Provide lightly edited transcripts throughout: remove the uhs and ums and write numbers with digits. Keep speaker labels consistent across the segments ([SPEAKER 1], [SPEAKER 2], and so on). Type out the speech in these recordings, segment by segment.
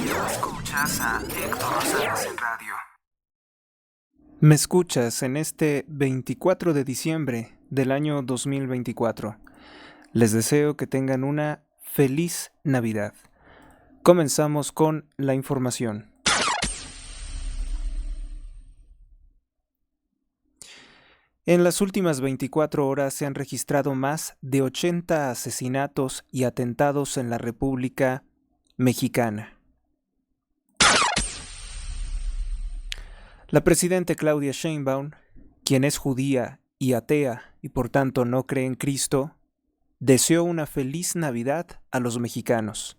[SPEAKER 1] Escuchas a Héctor Rosales en radio.
[SPEAKER 2] Me escuchas en este 24 de diciembre del año 2024. Les deseo que tengan una feliz Navidad. Comenzamos con la información. En las últimas 24 horas se han registrado más de 80 asesinatos y atentados en la República Mexicana. La presidenta Claudia Sheinbaum, quien es judía y atea y por tanto no cree en Cristo, deseó una feliz Navidad a los mexicanos.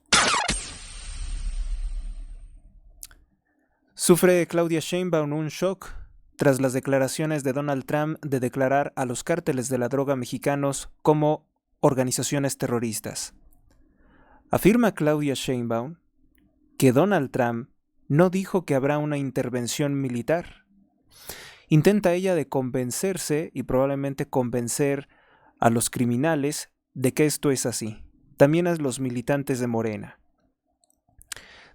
[SPEAKER 2] Sufre Claudia Sheinbaum un shock tras las declaraciones de Donald Trump de declarar a los cárteles de la droga mexicanos como organizaciones terroristas. Afirma Claudia Sheinbaum que Donald Trump no dijo que habrá una intervención militar. Intenta ella de convencerse y probablemente convencer a los criminales de que esto es así, también a los militantes de Morena.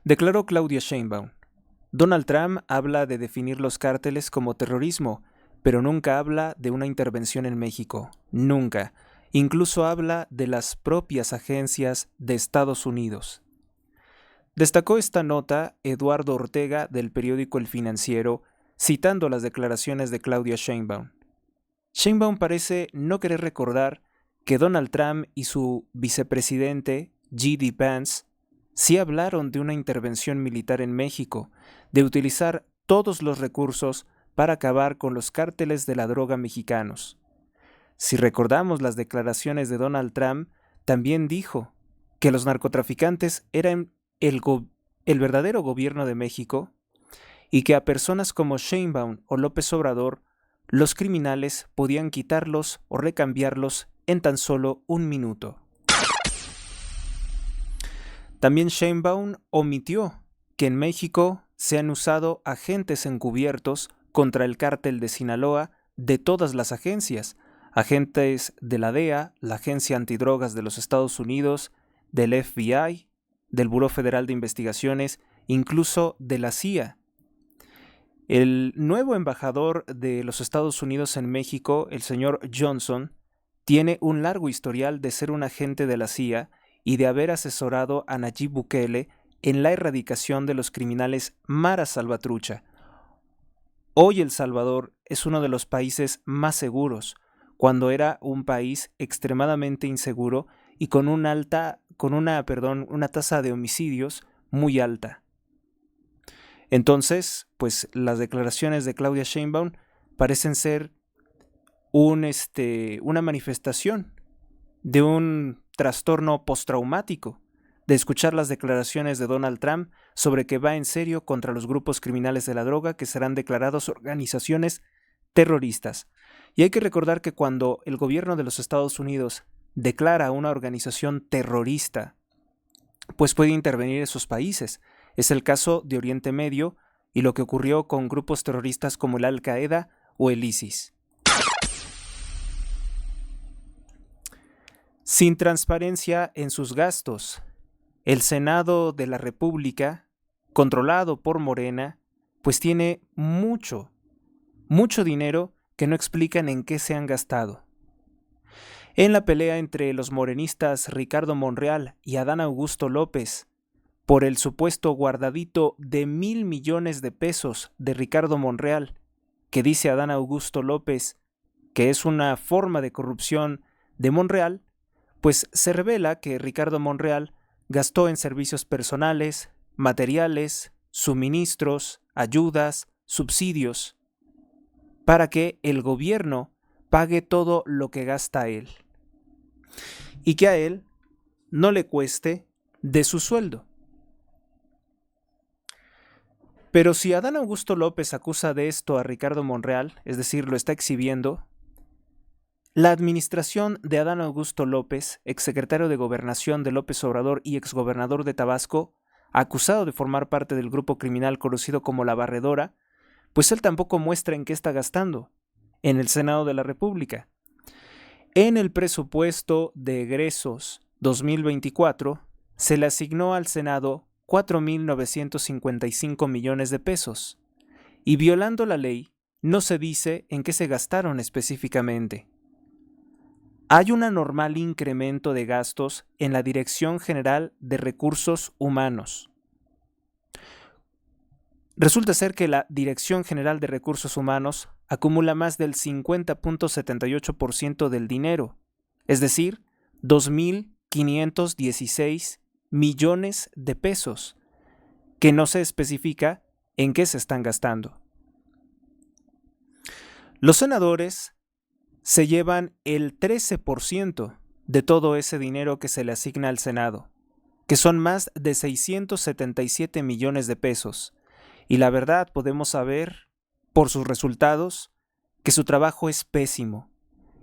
[SPEAKER 2] Declaró Claudia Sheinbaum: Donald Trump habla de definir los cárteles como terrorismo, pero nunca habla de una intervención en México, nunca. Incluso habla de las propias agencias de Estados Unidos. Destacó esta nota Eduardo Ortega del periódico El Financiero, citando las declaraciones de Claudia Sheinbaum. Sheinbaum parece no querer recordar que Donald Trump y su vicepresidente, J.D. Vance, sí hablaron de una intervención militar en México, de utilizar todos los recursos para acabar con los cárteles de la droga mexicanos. Si recordamos las declaraciones de Donald Trump, también dijo que los narcotraficantes eran el verdadero gobierno de México y que a personas como Sheinbaum o López Obrador, los criminales podían quitarlos o recambiarlos en tan solo un minuto. También Sheinbaum omitió que en México se han usado agentes encubiertos contra el cártel de Sinaloa de todas las agencias, agentes de la DEA, la Agencia Antidrogas de los Estados Unidos, del FBI, del Buró Federal de Investigaciones, incluso de la CIA. El nuevo embajador de los Estados Unidos en México, el señor Johnson, tiene un largo historial de ser un agente de la CIA y de haber asesorado a Nayib Bukele en la erradicación de los criminales Mara Salvatrucha. Hoy El Salvador es uno de los países más seguros, cuando era un país extremadamente inseguro y con una tasa de homicidios muy alta. Entonces, pues las declaraciones de Claudia Sheinbaum parecen ser una manifestación de un trastorno postraumático, de escuchar las declaraciones de Donald Trump sobre que va en serio contra los grupos criminales de la droga que serán declarados organizaciones terroristas. Y hay que recordar que cuando el gobierno de los Estados Unidos declara una organización terrorista, pues puede intervenir esos países. Es el caso de Oriente Medio y lo que ocurrió con grupos terroristas como el Al-Qaeda o el ISIS. Sin transparencia en sus gastos, el Senado de la República, controlado por Morena, pues tiene mucho dinero que no explican en qué se han gastado. En la pelea entre los morenistas Ricardo Monreal y Adán Augusto López por el supuesto guardadito de 1,000 millones de pesos de Ricardo Monreal, que dice Adán Augusto López que es una forma de corrupción de Monreal, pues se revela que Ricardo Monreal gastó en servicios personales, materiales, suministros, ayudas, subsidios, para que el gobierno pague todo lo que gasta él y que a él no le cueste de su sueldo. Pero si Adán Augusto López acusa de esto a Ricardo Monreal, es decir, lo está exhibiendo, la administración de Adán Augusto López, exsecretario de Gobernación de López Obrador y exgobernador de Tabasco, acusado de formar parte del grupo criminal conocido como La Barredora, pues él tampoco muestra en qué está gastando, en el Senado de la República. En el presupuesto de egresos 2024 se le asignó al Senado 4.955 millones de pesos. Y violando la ley, no se dice en qué se gastaron específicamente. Hay un anormal incremento de gastos en la Dirección General de Recursos Humanos. Resulta ser que la Dirección General de Recursos Humanos acumula más del 50.78% del dinero, es decir, 2.516 millones de pesos, que no se especifica en qué se están gastando. Los senadores se llevan el 13% de todo ese dinero que se le asigna al Senado, que son más de 677 millones de pesos. Y la verdad podemos saber, por sus resultados, que su trabajo es pésimo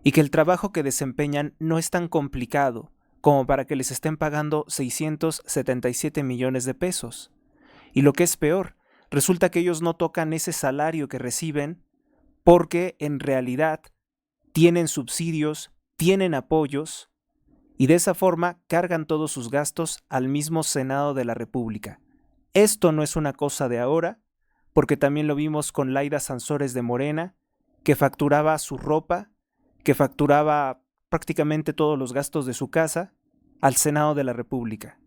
[SPEAKER 2] y que el trabajo que desempeñan no es tan complicado como para que les estén pagando 677 millones de pesos. Y lo que es peor, resulta que ellos no tocan ese salario que reciben porque en realidad tienen subsidios, tienen apoyos y de esa forma cargan todos sus gastos al mismo Senado de la República. Esto no es una cosa de ahora, porque también lo vimos con Laida Sansores de Morena, que facturaba su ropa, que facturaba prácticamente todos los gastos de su casa al Senado de la República.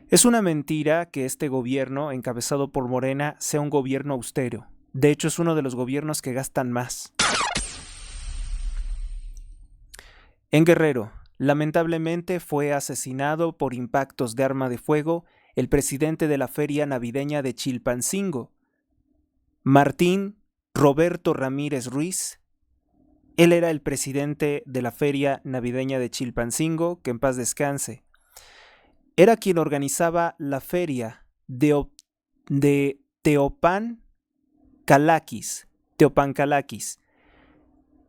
[SPEAKER 2] Es una mentira que este gobierno, encabezado por Morena, sea un gobierno austero. De hecho, es uno de los gobiernos que gastan más. En Guerrero, lamentablemente fue asesinado por impactos de arma de fuego el presidente de la Feria Navideña de Chilpancingo, Martín Roberto Ramírez Ruiz. Él era el presidente de la Feria Navideña de Chilpancingo, que en paz descanse. Era quien organizaba la feria de Teopan Calaquis.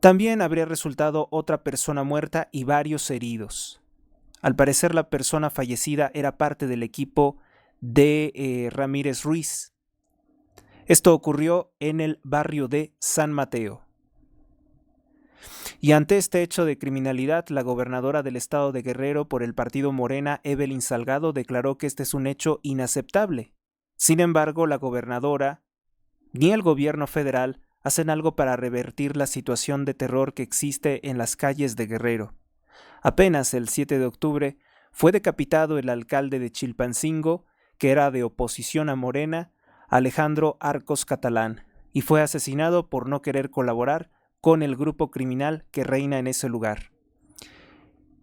[SPEAKER 2] También habría resultado otra persona muerta y varios heridos. Al parecer la persona fallecida era parte del equipo de Ramírez Ruiz. Esto ocurrió en el barrio de San Mateo. Y ante este hecho de criminalidad, la gobernadora del estado de Guerrero por el partido Morena, Evelyn Salgado, declaró que este es un hecho inaceptable. Sin embargo, la gobernadora ni el gobierno federal hacen algo para revertir la situación de terror que existe en las calles de Guerrero. Apenas el 7 de octubre fue decapitado el alcalde de Chilpancingo, que era de oposición a Morena, Alejandro Arcos Catalán, y fue asesinado por no querer colaborar con el grupo criminal que reina en ese lugar.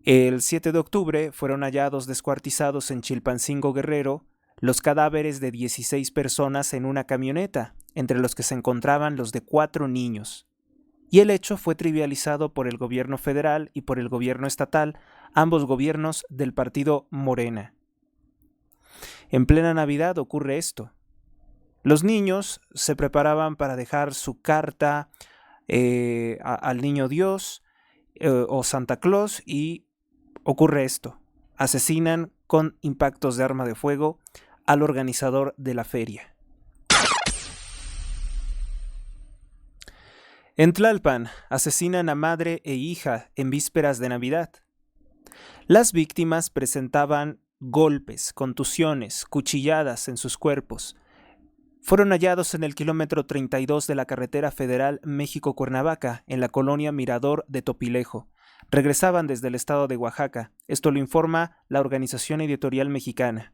[SPEAKER 2] El 7 de octubre fueron hallados descuartizados en Chilpancingo, Guerrero, los cadáveres de 16 personas en una camioneta, entre los que se encontraban los de 4 niños. Y el hecho fue trivializado por el gobierno federal y por el gobierno estatal, ambos gobiernos del partido Morena. En plena Navidad ocurre esto. Los niños se preparaban para dejar su carta al niño Dios o Santa Claus y ocurre esto. Asesinan con impactos de arma de fuego al organizador de la feria. En Tlalpan, asesinan a madre e hija en vísperas de Navidad. Las víctimas presentaban golpes, contusiones, cuchilladas en sus cuerpos. Fueron hallados en el kilómetro 32 de la carretera federal México-Cuernavaca, en la colonia Mirador de Topilejo. Regresaban desde el estado de Oaxaca. Esto lo informa la Organización Editorial Mexicana.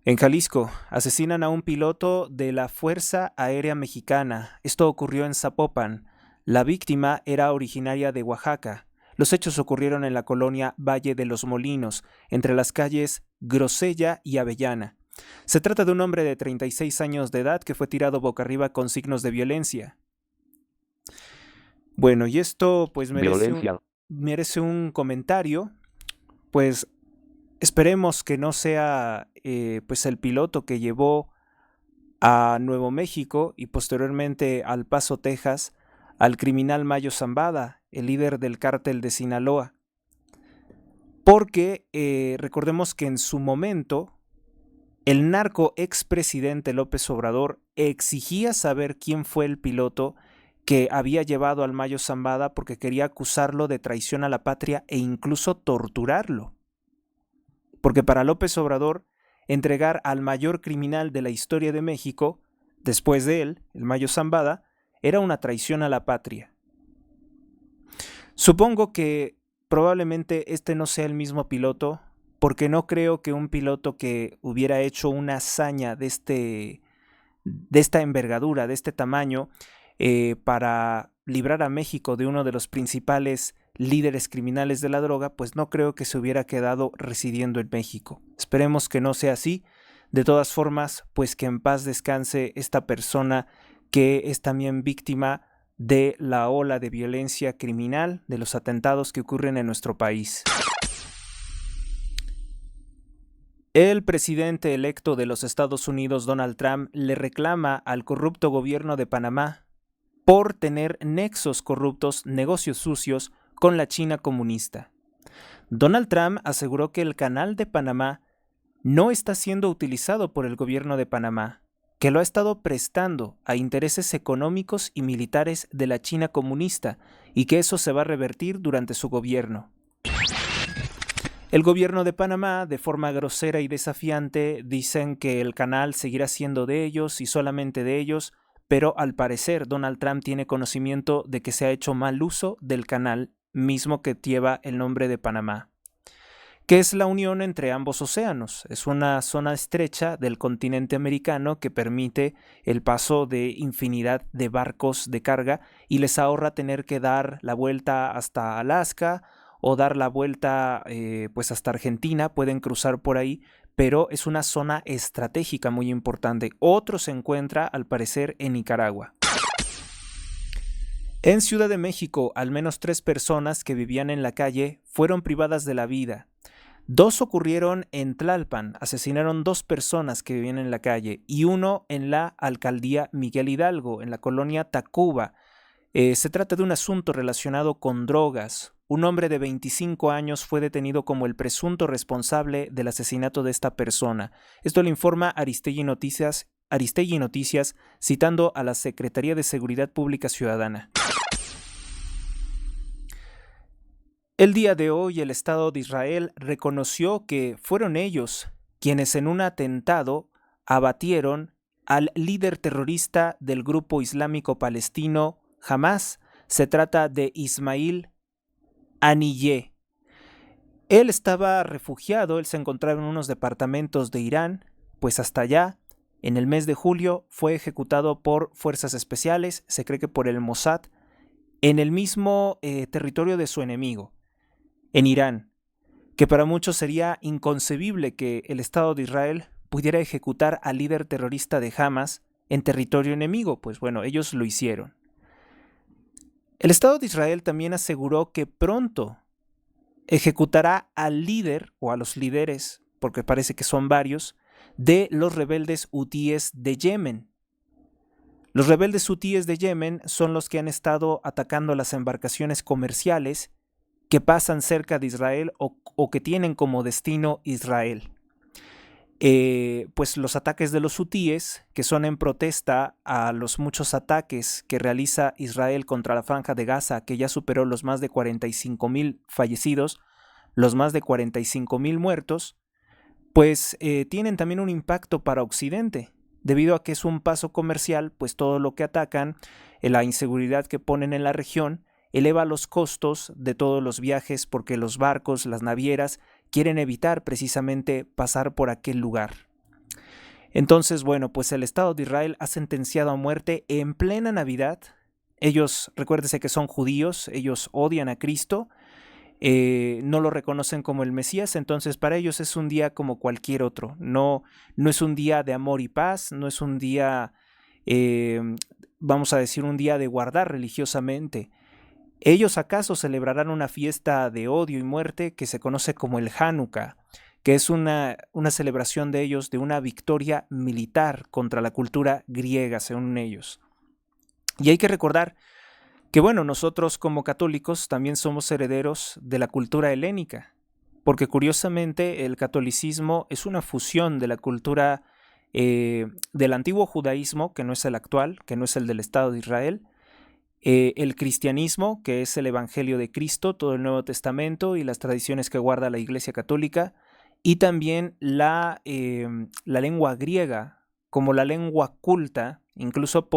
[SPEAKER 2] En Jalisco, asesinan a un piloto de la Fuerza Aérea Mexicana. Esto ocurrió en Zapopan. La víctima era originaria de Oaxaca. Los hechos ocurrieron en la colonia Valle de los Molinos, entre las calles Grosella y Avellana. Se trata de un hombre de 36 años de edad que fue tirado boca arriba con signos de violencia. Bueno, y esto pues merece un comentario. Pues esperemos que no sea pues el piloto que llevó a Nuevo México y posteriormente al Paso, Texas, al criminal Mayo Zambada, el líder del cártel de Sinaloa. Porque recordemos que en su momento el narco expresidente López Obrador exigía saber quién fue el piloto que había llevado al Mayo Zambada porque quería acusarlo de traición a la patria e incluso torturarlo. porque para López Obrador, entregar al mayor criminal de la historia de México, después de él, el Mayo Zambada, era una traición a la patria. Supongo que probablemente este no sea el mismo piloto, porque no creo que un piloto que hubiera hecho una hazaña de esta envergadura, de este tamaño, para librar a México de uno de los principales líderes criminales de la droga, pues no creo que se hubiera quedado residiendo en México. Esperemos que no sea así. De todas formas, pues que en paz descanse esta persona que es también víctima de la ola de violencia criminal, de los atentados que ocurren en nuestro país. El presidente electo de los Estados Unidos, Donald Trump, le reclama al corrupto gobierno de Panamá por tener nexos corruptos, negocios sucios con la China comunista. Donald Trump aseguró que el canal de Panamá no está siendo utilizado por el gobierno de Panamá, que lo ha estado prestando a intereses económicos y militares de la China comunista y que eso se va a revertir durante su gobierno. El gobierno de Panamá, de forma grosera y desafiante, dicen que el canal seguirá siendo de ellos y solamente de ellos, pero al parecer Donald Trump tiene conocimiento de que se ha hecho mal uso del canal mismo que lleva el nombre de Panamá, que es la unión entre ambos océanos. Es una zona estrecha del continente americano que permite el paso de infinidad de barcos de carga y les ahorra tener que dar la vuelta hasta Alaska o dar la vuelta pues hasta Argentina. Pueden cruzar por ahí, pero es una zona estratégica muy importante. Otro se encuentra, al parecer, en Nicaragua. En Ciudad de México, al menos 3 personas que vivían en la calle fueron privadas de la vida. 2 ocurrieron en Tlalpan, asesinaron 2 personas que vivían en la calle, y 1 en la alcaldía Miguel Hidalgo, en la colonia Tacuba. Se trata de un asunto relacionado con drogas. Un hombre de 25 años fue detenido como el presunto responsable del asesinato de esta persona. Esto lo informa Aristegui Noticias, citando a la Secretaría de Seguridad Pública Ciudadana. El día de hoy el Estado de Israel reconoció que fueron ellos quienes en un atentado abatieron al líder terrorista del grupo islámico palestino Hamás. Se trata de Ismail Haniyeh. Él estaba refugiado, él se encontraba en unos departamentos de Irán, pues hasta allá, en el mes de julio, fue ejecutado por fuerzas especiales, se cree que por el Mossad, en el mismo territorio de su enemigo, en Irán, que para muchos sería inconcebible que el Estado de Israel pudiera ejecutar al líder terrorista de Hamas en territorio enemigo. Pues bueno, ellos lo hicieron. El Estado de Israel también aseguró que pronto ejecutará al líder o a los líderes, porque parece que son varios, de los rebeldes hutíes de Yemen. Los rebeldes hutíes de Yemen son los que han estado atacando las embarcaciones comerciales que pasan cerca de Israel o que tienen como destino Israel. Pues los ataques de los hutíes, que son en protesta a los muchos ataques que realiza Israel contra la Franja de Gaza, que ya superó los más de 45,000 fallecidos, los más de 45,000 muertos, pues tienen también un impacto para Occidente, debido a que es un paso comercial, pues todo lo que atacan, la inseguridad que ponen en la región, eleva los costos de todos los viajes porque los barcos, las navieras, quieren evitar precisamente pasar por aquel lugar. Entonces, bueno, pues el Estado de Israel ha sentenciado a muerte en plena Navidad. Ellos, recuérdese que son judíos, ellos odian a Cristo, no lo reconocen como el Mesías, entonces para ellos es un día como cualquier otro. No es un día de amor y paz, no es un día, vamos a decir, un día de guardar religiosamente. ¿Ellos acaso celebrarán una fiesta de odio y muerte que se conoce como el Hanukkah, que es una celebración de ellos de una victoria militar contra la cultura griega, según ellos? Y hay que recordar que, bueno, nosotros como católicos también somos herederos de la cultura helénica, porque curiosamente el catolicismo es una fusión de la cultura del antiguo judaísmo, que no es el actual, que no es el del Estado de Israel, el cristianismo, que es el Evangelio de Cristo, todo el Nuevo Testamento y las tradiciones que guarda la Iglesia Católica, y también la lengua griega como la lengua culta, incluso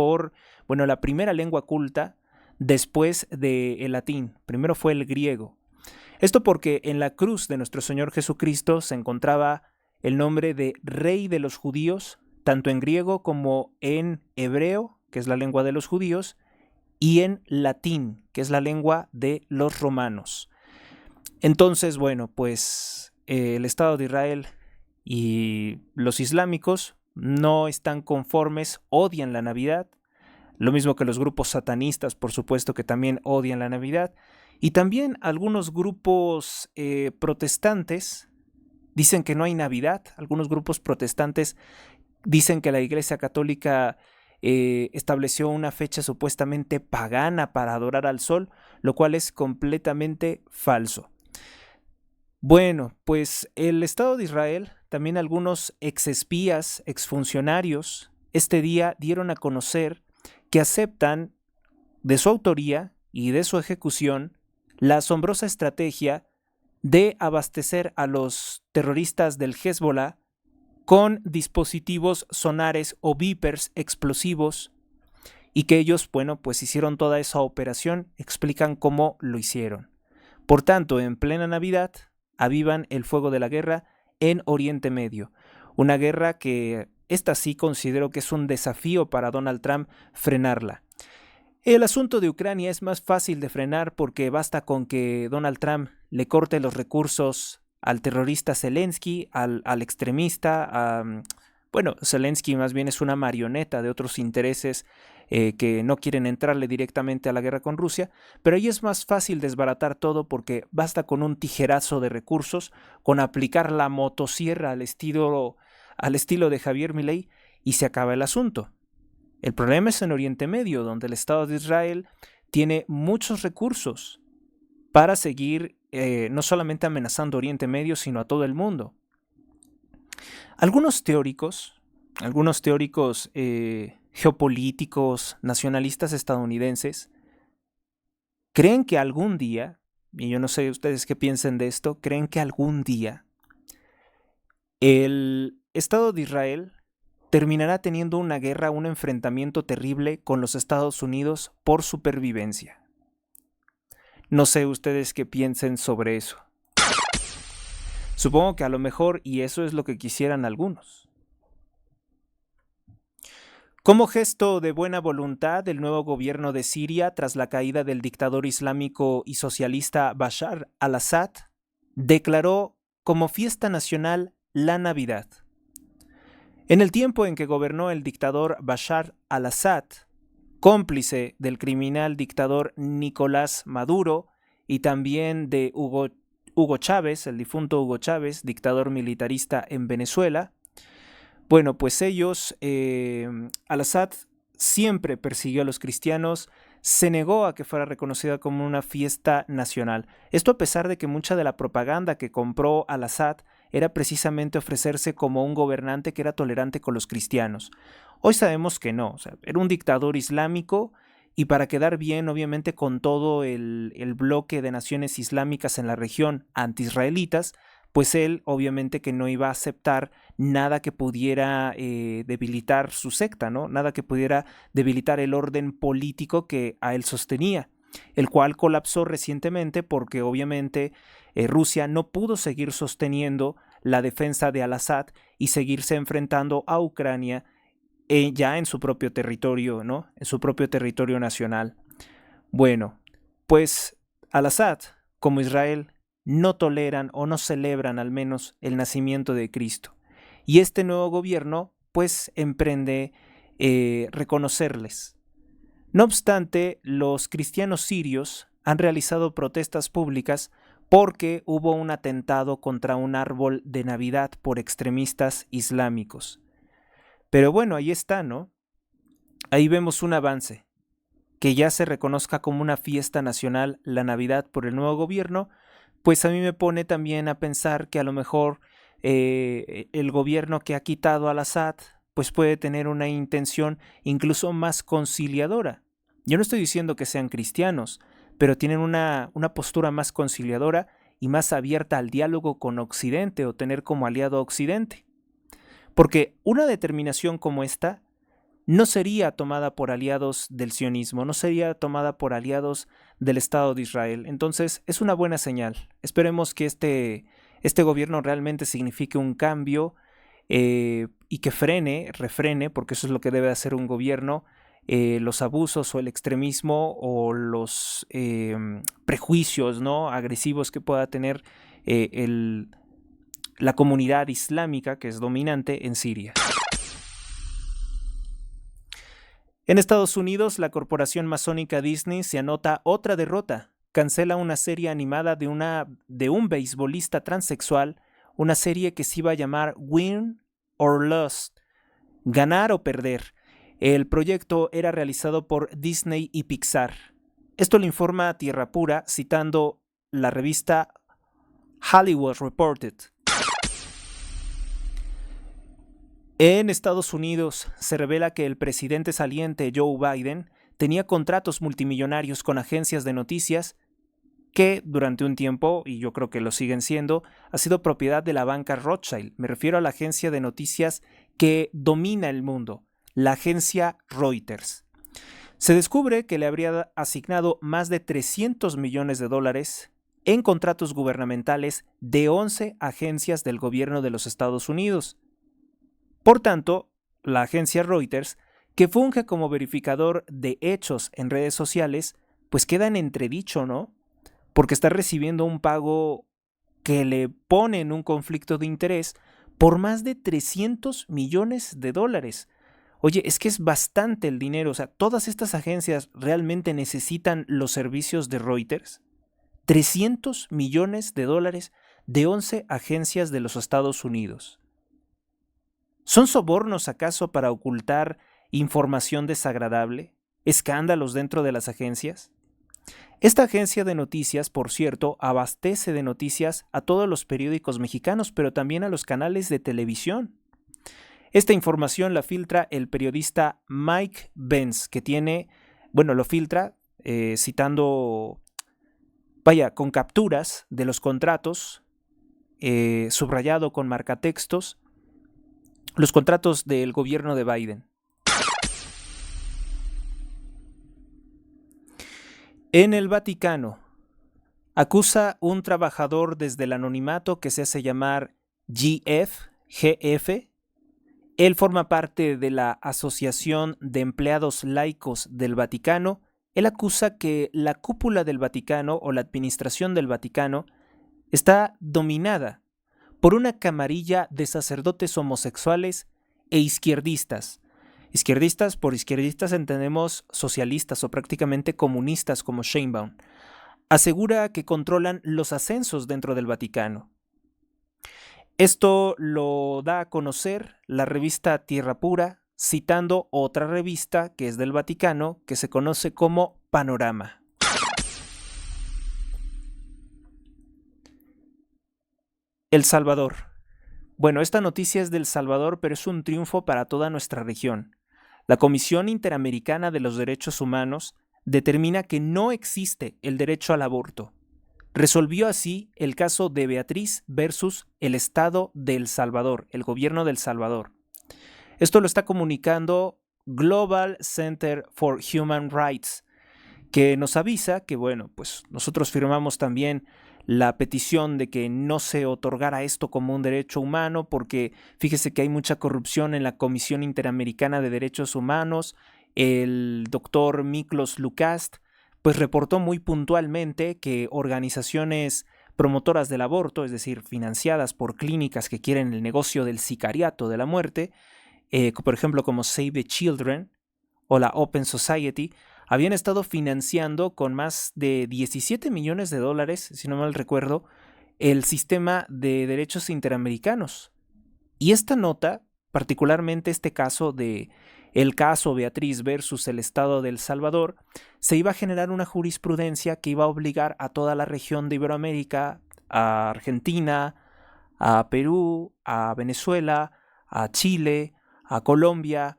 [SPEAKER 2] la primera lengua culta después del latín. Primero fue el griego. Esto porque en la cruz de nuestro Señor Jesucristo se encontraba el nombre de Rey de los Judíos, tanto en griego como en hebreo, que es la lengua de los judíos, y en latín, que es la lengua de los romanos. Entonces, pues el Estado de Israel y los islámicos no están conformes, odian la Navidad, lo mismo que los grupos satanistas, por supuesto, que también odian la Navidad, y también algunos grupos protestantes dicen que no hay Navidad. Algunos grupos protestantes dicen que la Iglesia Católica estableció una fecha supuestamente pagana para adorar al sol, lo cual es completamente falso. Bueno, pues el Estado de Israel, también algunos exespías, exfuncionarios, este día dieron a conocer que aceptan de su autoría y de su ejecución la asombrosa estrategia de abastecer a los terroristas del Hezbollah con dispositivos sonares o beepers explosivos, y que ellos, pues hicieron toda esa operación, explican cómo lo hicieron. Por tanto, en plena Navidad, avivan el fuego de la guerra en Oriente Medio. Una guerra que esta sí considero que es un desafío para Donald Trump frenarla. El asunto de Ucrania es más fácil de frenar porque basta con que Donald Trump le corte los recursos al terrorista Zelensky, al extremista. Zelensky más bien es una marioneta de otros intereses que no quieren entrarle directamente a la guerra con Rusia, pero ahí es más fácil desbaratar todo porque basta con un tijerazo de recursos, con aplicar la motosierra al estilo de Javier Milei, y se acaba el asunto. El problema es en Oriente Medio, donde el Estado de Israel tiene muchos recursos para seguir no solamente amenazando Oriente Medio, sino a todo el mundo. Algunos teóricos geopolíticos, nacionalistas estadounidenses, creen que algún día, y yo no sé ustedes qué piensen de esto, creen que algún día el Estado de Israel terminará teniendo una guerra, un enfrentamiento terrible con los Estados Unidos por supervivencia. No sé ustedes qué piensen sobre eso. Supongo que a lo mejor, y eso es lo que quisieran algunos. Como gesto de buena voluntad, el nuevo gobierno de Siria, tras la caída del dictador islámico y socialista Bashar al-Assad, declaró como fiesta nacional la Navidad. En el tiempo en que gobernó el dictador Bashar al-Assad, cómplice del criminal dictador Nicolás Maduro y también de Hugo Chávez, el difunto Hugo Chávez, dictador militarista en Venezuela, pues ellos, al-Assad siempre persiguió a los cristianos, se negó a que fuera reconocida como una fiesta nacional. Esto a pesar de que mucha de la propaganda que compró al-Assad era precisamente ofrecerse como un gobernante que era tolerante con los cristianos. Hoy sabemos que no, era un dictador islámico, y para quedar bien, obviamente, con todo el bloque de naciones islámicas en la región anti-israelitas, pues él obviamente que no iba a aceptar nada que pudiera debilitar su secta, ¿no? Nada que pudiera debilitar el orden político que a él sostenía, el cual colapsó recientemente porque obviamente Rusia no pudo seguir sosteniendo la defensa de al-Assad y seguirse enfrentando a Ucrania ya en su propio territorio, ¿no? En su propio territorio nacional. Bueno, pues al-Assad, como Israel, no toleran o no celebran al menos el nacimiento de Cristo. Y este nuevo gobierno pues emprende reconocerles. No obstante, los cristianos sirios han realizado protestas públicas porque hubo un atentado contra un árbol de Navidad por extremistas islámicos. Pero ahí está, ¿no? Ahí vemos un avance. Que ya se reconozca como una fiesta nacional la Navidad por el nuevo gobierno, pues a mí me pone también a pensar que a lo mejor el gobierno que ha quitado al-Assad pues puede tener una intención incluso más conciliadora. Yo no estoy diciendo que sean cristianos, pero tienen una postura más conciliadora y más abierta al diálogo con Occidente o tener como aliado a Occidente. Porque una determinación como esta no sería tomada por aliados del sionismo, no sería tomada por aliados del Estado de Israel. Entonces es una buena señal. Esperemos que este gobierno realmente signifique un cambio y que refrene, porque eso es lo que debe hacer un gobierno, los abusos o el extremismo o los prejuicios, ¿no?, agresivos que pueda tener la comunidad islámica que es dominante en Siria. En Estados Unidos, la corporación masónica Disney se anota otra derrota. Cancela una serie animada de un beisbolista transexual, una serie que se iba a llamar Win or Lose, ganar o perder. El proyecto era realizado por Disney y Pixar. Esto lo informa Tierra Pura citando la revista Hollywood Reported. En Estados Unidos se revela que el presidente saliente Joe Biden tenía contratos multimillonarios con agencias de noticias que durante un tiempo, y yo creo que lo siguen siendo, ha sido propiedad de la banca Rothschild. Me refiero a la agencia de noticias que domina el mundo, la agencia Reuters. Se descubre que le habría asignado más de $300 millones en contratos gubernamentales de 11 agencias del gobierno de los Estados Unidos. Por tanto, la agencia Reuters, que funge como verificador de hechos en redes sociales, pues queda en entredicho, ¿no? Porque está recibiendo un pago que le pone en un conflicto de interés por más de $300 millones. Oye, es que es bastante el dinero. O sea, ¿todas estas agencias realmente necesitan los servicios de Reuters? $300 millones de 11 agencias de los Estados Unidos. ¿Son sobornos acaso para ocultar información desagradable? ¿Escándalos dentro de las agencias? Esta agencia de noticias, por cierto, abastece de noticias a todos los periódicos mexicanos, pero también a los canales de televisión. Esta información la filtra el periodista Mike Benz, que lo filtra citando, con capturas de los contratos, subrayado con marcatextos, los contratos del gobierno de Biden. En el Vaticano, acusa un trabajador desde el anonimato que se hace llamar GF. Él forma parte de la Asociación de Empleados Laicos del Vaticano. Él acusa que la cúpula del Vaticano o la administración del Vaticano está dominada por una camarilla de sacerdotes homosexuales e izquierdistas. Por izquierdistas entendemos socialistas o prácticamente comunistas como Sheinbaum. Asegura que controlan los ascensos dentro del Vaticano. Esto lo da a conocer la revista Tierra Pura, citando otra revista que es del Vaticano, que se conoce como Panorama. El Salvador. Bueno, esta noticia es del Salvador, pero es un triunfo para toda nuestra región. La Comisión Interamericana de los Derechos Humanos determina que no existe el derecho al aborto. Resolvió así el caso de Beatriz versus el Estado de El Salvador, el gobierno de El Salvador. Esto lo está comunicando Global Center for Human Rights, que nos avisa que, pues nosotros firmamos también la petición de que no se otorgara esto como un derecho humano, porque fíjese que hay mucha corrupción en la Comisión Interamericana de Derechos Humanos. El doctor Miklos Lukast pues reportó muy puntualmente que organizaciones promotoras del aborto, es decir, financiadas por clínicas que quieren el negocio del sicariato de la muerte, por ejemplo como Save the Children o la Open Society, habían estado financiando con más de $17 millones, si no mal recuerdo, el sistema de derechos interamericanos. Y esta nota, particularmente este caso el caso Beatriz versus el Estado de El Salvador, se iba a generar una jurisprudencia que iba a obligar a toda la región de Iberoamérica, a Argentina, a Perú, a Venezuela, a Chile, a Colombia,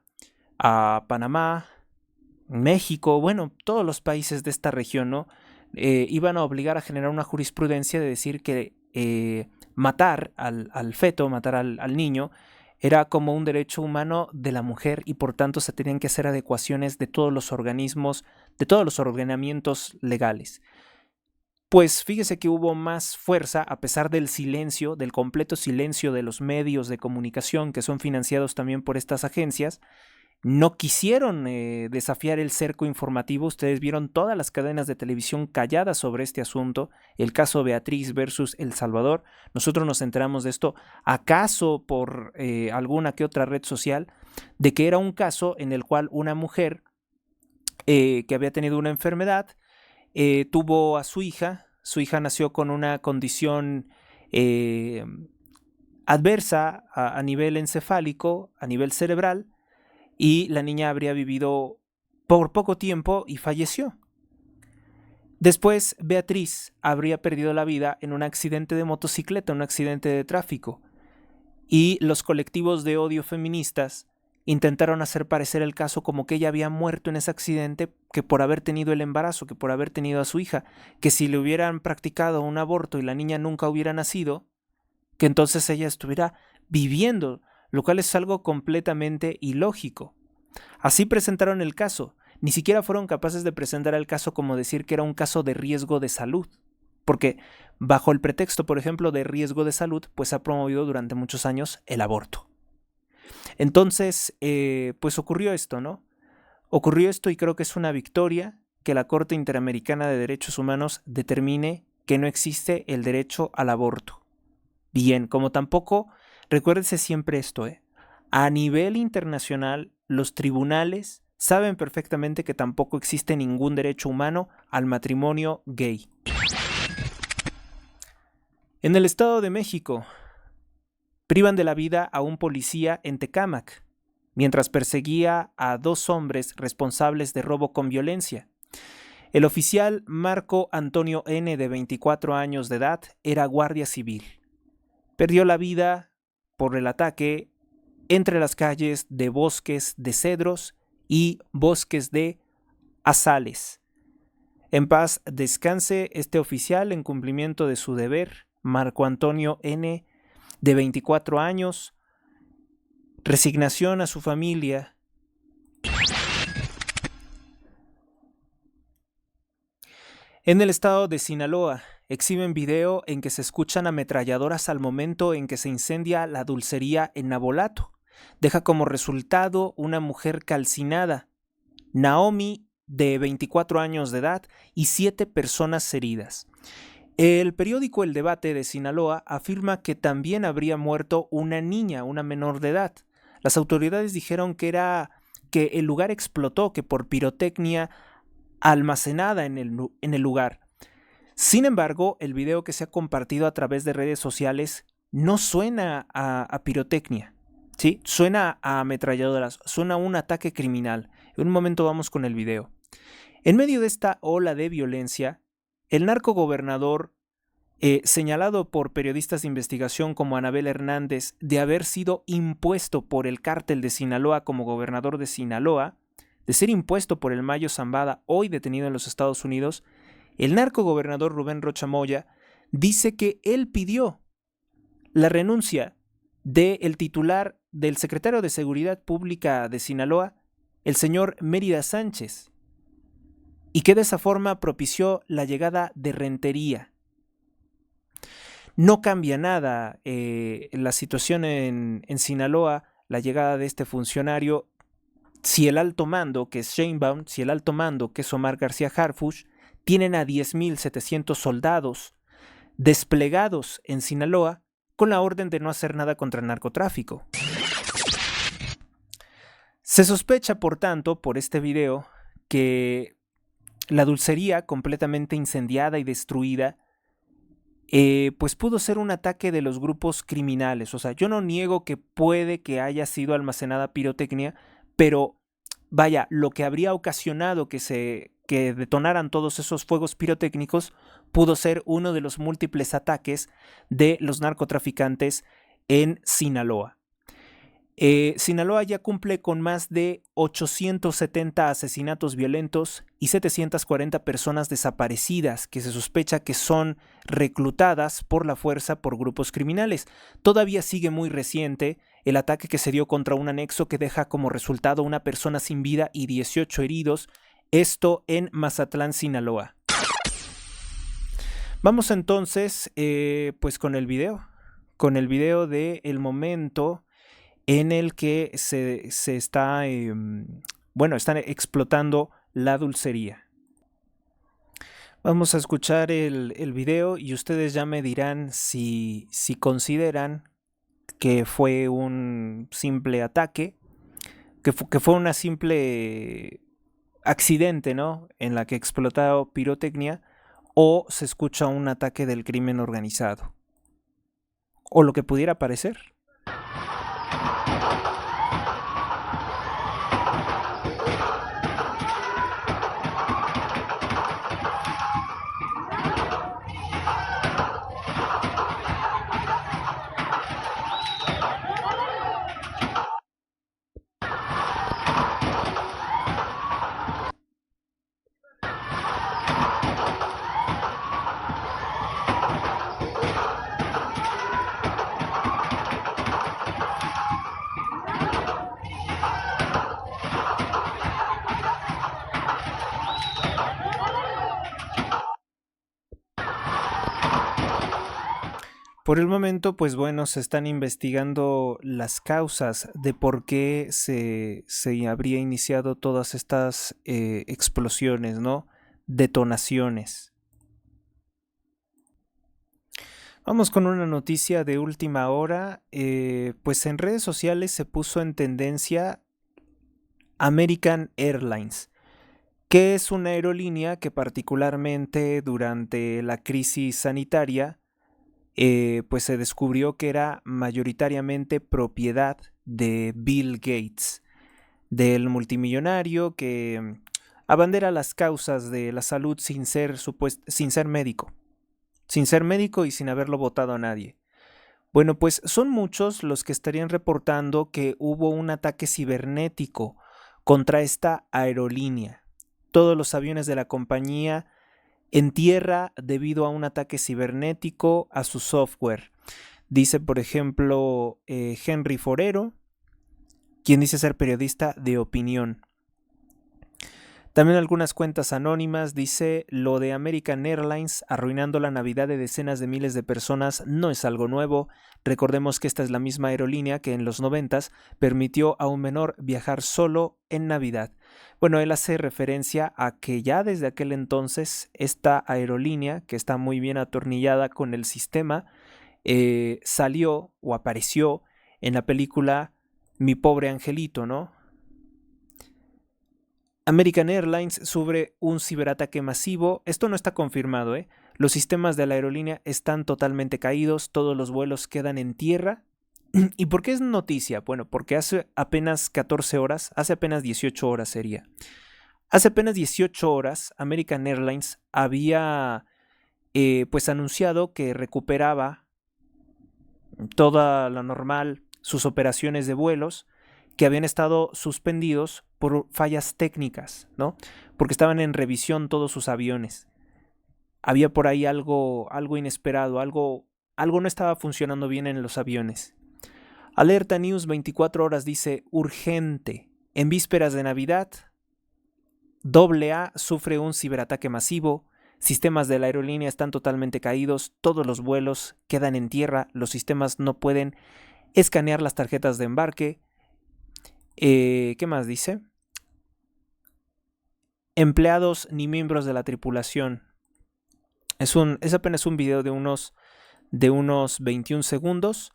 [SPEAKER 2] a Panamá, México, todos los países de esta región, ¿no?, iban a obligar a generar una jurisprudencia de decir que matar al feto, matar al niño, era como un derecho humano de la mujer y por tanto se tenían que hacer adecuaciones de todos los organismos, de todos los ordenamientos legales. Pues fíjese que hubo más fuerza a pesar del silencio, del completo silencio de los medios de comunicación que son financiados también por estas agencias. No quisieron desafiar el cerco informativo. Ustedes vieron todas las cadenas de televisión calladas sobre este asunto, el caso Beatriz versus El Salvador. Nosotros nos enteramos de esto, acaso por alguna que otra red social, de que era un caso en el cual una mujer que había tenido una enfermedad tuvo a su hija nació con una condición adversa a nivel encefálico, a nivel cerebral, y la niña habría vivido por poco tiempo y falleció. Después, Beatriz habría perdido la vida en un accidente de motocicleta, un accidente de tráfico, y los colectivos de odio feministas intentaron hacer parecer el caso como que ella había muerto en ese accidente, que por haber tenido el embarazo, que por haber tenido a su hija, que si le hubieran practicado un aborto y la niña nunca hubiera nacido, que entonces ella estuviera viviendo, lo cual es algo completamente ilógico. Así presentaron el caso. Ni siquiera fueron capaces de presentar el caso como decir que era un caso de riesgo de salud, porque bajo el pretexto, por ejemplo, de riesgo de salud, pues ha promovido durante muchos años el aborto. Entonces, pues ocurrió esto, ¿no? Ocurrió esto y creo que es una victoria que la Corte Interamericana de Derechos Humanos determine que no existe el derecho al aborto. Bien, como tampoco, recuérdese siempre esto, a nivel internacional, los tribunales saben perfectamente que tampoco existe ningún derecho humano al matrimonio gay. En el Estado de México, privan de la vida a un policía en Tecámac, mientras perseguía a 2 hombres responsables de robo con violencia. El oficial Marco Antonio N., de 24 años de edad, era guardia civil. Perdió la vida por el ataque entre las calles de Bosques de Cedros y Bosques de Azales. En paz descanse este oficial en cumplimiento de su deber, Marco Antonio N., de 24 años, resignación a su familia. En el estado de Sinaloa, exhiben video en que se escuchan ametralladoras al momento en que se incendia la dulcería en Navolato. Deja como resultado una mujer calcinada, Naomi, de 24 años de edad, y 7 personas heridas. El periódico El Debate de Sinaloa afirma que también habría muerto una niña, una menor de edad. Las autoridades dijeron que el lugar explotó, que por pirotecnia almacenada en el lugar. Sin embargo, el video que se ha compartido a través de redes sociales no suena a pirotecnia, ¿sí? Suena a ametralladoras, suena a un ataque criminal. En un momento vamos con el video. En medio de esta ola de violencia, el narcogobernador, señalado por periodistas de investigación como Anabel Hernández de haber sido impuesto por el cártel de Sinaloa como gobernador de Sinaloa, de ser impuesto por el Mayo Zambada, hoy detenido en los Estados Unidos, el narcogobernador Rubén Rocha Moya dice que él pidió la renuncia del titular del secretario de Seguridad Pública de Sinaloa, el señor Mérida Sánchez, y que de esa forma propició la llegada de Rentería. No cambia nada la situación en Sinaloa, la llegada de este funcionario, si el alto mando, que es Sheinbaum, si el alto mando, que es Omar García Harfuch, tienen a 10.700 soldados desplegados en Sinaloa con la orden de no hacer nada contra el narcotráfico. Se sospecha, por tanto, por este video, que la dulcería completamente incendiada y destruida, pues pudo ser un ataque de los grupos criminales. O sea, yo no niego que puede que haya sido almacenada pirotecnia, pero vaya, lo que habría ocasionado que detonaran todos esos fuegos pirotécnicos pudo ser uno de los múltiples ataques de los narcotraficantes en Sinaloa. Sinaloa ya cumple con más de 870 asesinatos violentos y 740 personas desaparecidas que se sospecha que son reclutadas por la fuerza por grupos criminales. Todavía sigue muy reciente el ataque que se dio contra un anexo que deja como resultado una persona sin vida y 18 heridos, esto en Mazatlán, Sinaloa. Vamos entonces pues con el video de el momento en el que se está, están explotando la dulcería. Vamos a escuchar el video y ustedes ya me dirán si consideran que fue un simple ataque, que fue una simple accidente, ¿no? En la que explotó pirotecnia, o se escucha un ataque del crimen organizado, o lo que pudiera parecer. Por el momento, pues bueno, se están investigando las causas de por qué se habría iniciado todas estas explosiones, ¿no? Detonaciones. Vamos con una noticia de última hora. Pues en redes sociales se puso en tendencia American Airlines, que es una aerolínea que particularmente durante la crisis sanitaria pues se descubrió que era mayoritariamente propiedad de Bill Gates, del multimillonario que abandera las causas de la salud sin ser médico y sin haberlo votado a nadie. Bueno, pues son muchos los que estarían reportando que hubo un ataque cibernético contra esta aerolínea. Todos los aviones de la compañía en tierra debido a un ataque cibernético a su software. Dice, por ejemplo, Henry Forero, quien dice ser periodista de opinión. También algunas cuentas anónimas. Dice, lo de American Airlines arruinando la Navidad de decenas de miles de personas no es algo nuevo. Recordemos que esta es la misma aerolínea que en los 90s permitió a un menor viajar solo en Navidad. Bueno, él hace referencia a que ya desde aquel entonces esta aerolínea, que está muy bien atornillada con el sistema, salió o apareció en la película Mi pobre angelito, ¿no? American Airlines sufre un ciberataque masivo. Esto no está confirmado, ¿eh? Los sistemas de la aerolínea están totalmente caídos, todos los vuelos quedan en tierra. ¿Y por qué es noticia? Bueno, porque hace apenas 14 horas, hace apenas 18 horas sería. Hace apenas 18 horas, American Airlines había pues anunciado que recuperaba toda la normal, sus operaciones de vuelos, que habían estado suspendidos por fallas técnicas, ¿no? Porque estaban en revisión todos sus aviones. Había por ahí algo inesperado, algo no estaba funcionando bien en los aviones. Alerta News 24 horas dice, urgente, en vísperas de Navidad, AA sufre un ciberataque masivo, sistemas de la aerolínea están totalmente caídos, todos los vuelos quedan en tierra, los sistemas no pueden escanear las tarjetas de embarque. ¿Qué más dice? Empleados ni miembros de la tripulación. Es apenas un video de unos 21 segundos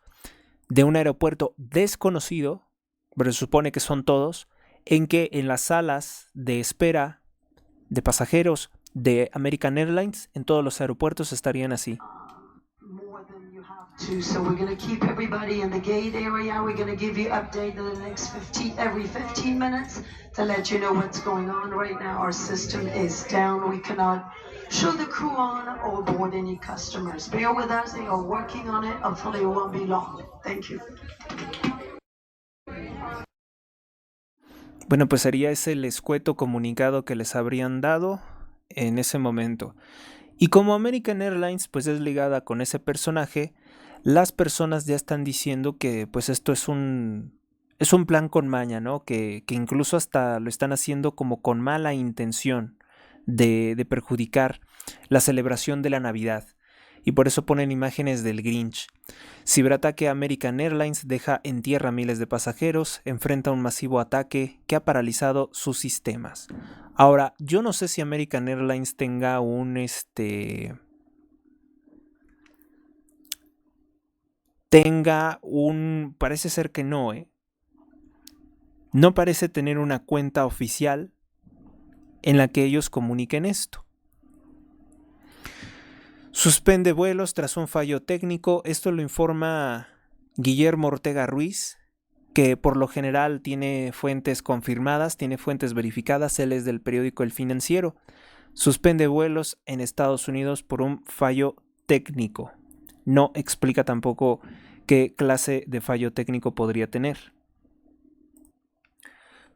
[SPEAKER 2] de un aeropuerto desconocido, pero se supone que son todos, en que en las salas de espera de pasajeros de American Airlines en todos los aeropuertos estarían así.
[SPEAKER 3] So we're going to keep everybody in the gate area. We're going to give you update in the next every 15 minutes to let you know what's going on right now. Our system is down. We cannot show the crew on or board any customers. Bear with us. They are working on it. Hopefully it won't be long. Thank you.
[SPEAKER 2] Bueno, pues sería ese el escueto comunicado que les habrían dado en ese momento. Y como American Airlines pues es ligada con ese personaje, las personas ya están diciendo que pues esto es un plan con maña, ¿no? Que incluso hasta lo están haciendo como con mala intención de perjudicar la celebración de la Navidad. Y por eso ponen imágenes del Grinch. Ciberataque a American Airlines deja en tierra miles de pasajeros, enfrenta un masivo ataque que ha paralizado sus sistemas. Ahora, yo no sé si American Airlines tenga parece ser que no, ¿eh? No parece tener una cuenta oficial en la que ellos comuniquen esto. Suspende vuelos tras un fallo técnico. Esto lo informa Guillermo Ortega Ruiz, que por lo general tiene fuentes confirmadas, tiene fuentes verificadas. Él es del periódico El Financiero. Suspende vuelos en Estados Unidos por un fallo técnico. No explica tampoco qué clase de fallo técnico podría tener.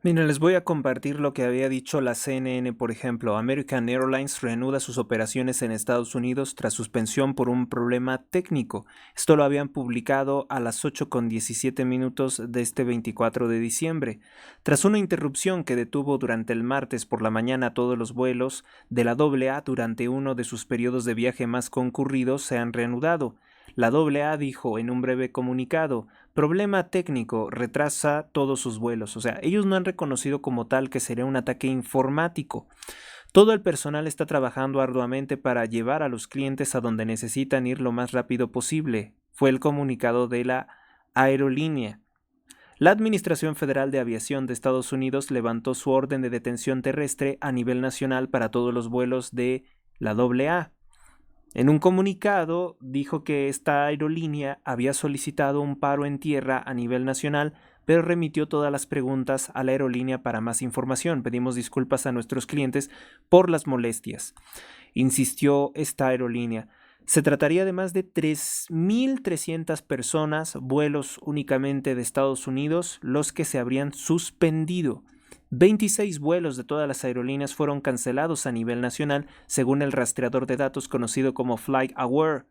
[SPEAKER 2] Miren, les voy a compartir lo que había dicho la CNN, por ejemplo. American Airlines reanuda sus operaciones en Estados Unidos tras suspensión por un problema técnico. Esto lo habían publicado a las 8:17 de este 24 de diciembre. Tras una interrupción que detuvo durante el martes por la mañana todos los vuelos de la AA durante uno de sus periodos de viaje más concurridos, se han reanudado. La AA dijo en un breve comunicado: problema técnico, retrasa todos sus vuelos. O sea, ellos no han reconocido como tal que sería un ataque informático. Todo el personal está trabajando arduamente para llevar a los clientes a donde necesitan ir lo más rápido posible, fue el comunicado de la aerolínea. La Administración Federal de Aviación de Estados Unidos levantó su orden de detención terrestre a nivel nacional para todos los vuelos de la AA. En un comunicado dijo que esta aerolínea había solicitado un paro en tierra a nivel nacional, pero remitió todas las preguntas a la aerolínea para más información. Pedimos disculpas a nuestros clientes por las molestias, insistió esta aerolínea. Se trataría de más de 3.300 personas, vuelos únicamente de Estados Unidos, los que se habrían suspendido. 26 vuelos de todas las aerolíneas fueron cancelados a nivel nacional, según el rastreador de datos conocido como FlightAware.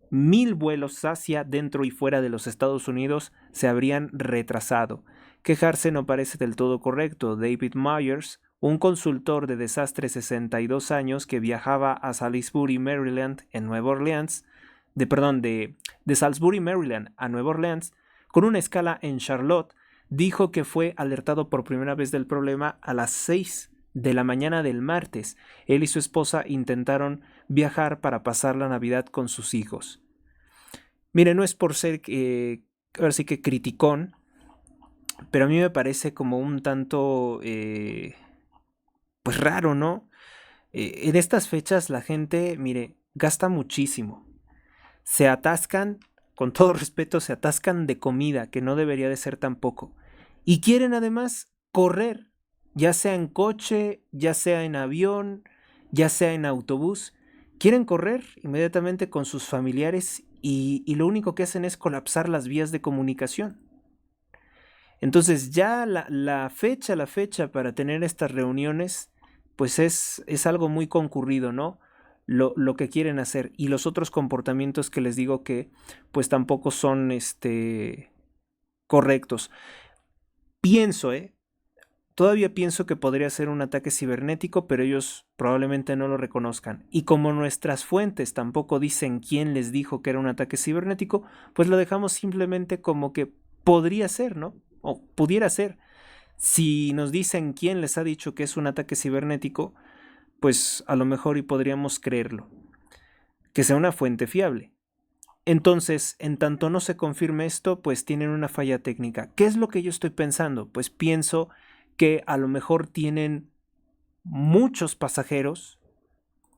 [SPEAKER 2] 1,000 vuelos hacia dentro y fuera de los Estados Unidos se habrían retrasado. Quejarse no parece del todo correcto. David Myers, un consultor de desastres 62 años que viajaba a Salisbury, Maryland, en Nueva Orleans, de Salisbury, Maryland a Nueva Orleans, con una escala en Charlotte, dijo que fue alertado por primera vez del problema a las 6 de la mañana del martes. Él y su esposa intentaron viajar para pasar la Navidad con sus hijos. Mire, no es por ser, ahora sí que criticón, pero a mí me parece como un tanto, pues raro, ¿no? En estas fechas la gente, mire, gasta muchísimo. Se atascan, con todo respeto, se atascan de comida, que no debería de ser tampoco. Y quieren además correr, ya sea en coche, ya sea en avión, ya sea en autobús. Quieren correr inmediatamente con sus familiares y lo único que hacen es colapsar las vías de comunicación. Entonces ya la fecha para tener estas reuniones, pues es algo muy concurrido, ¿no? Lo que quieren hacer y los otros comportamientos que les digo que pues tampoco son correctos. Todavía pienso que podría ser un ataque cibernético, pero ellos probablemente no lo reconozcan. Y como nuestras fuentes tampoco dicen quién les dijo que era un ataque cibernético, pues lo dejamos simplemente como que podría ser, ¿no? O pudiera ser. Si nos dicen quién les ha dicho que es un ataque cibernético, pues a lo mejor y podríamos creerlo. Que sea una fuente fiable. Entonces, en tanto no se confirme esto, pues tienen una falla técnica. ¿Qué es lo que yo estoy pensando? Pues pienso que a lo mejor tienen muchos pasajeros,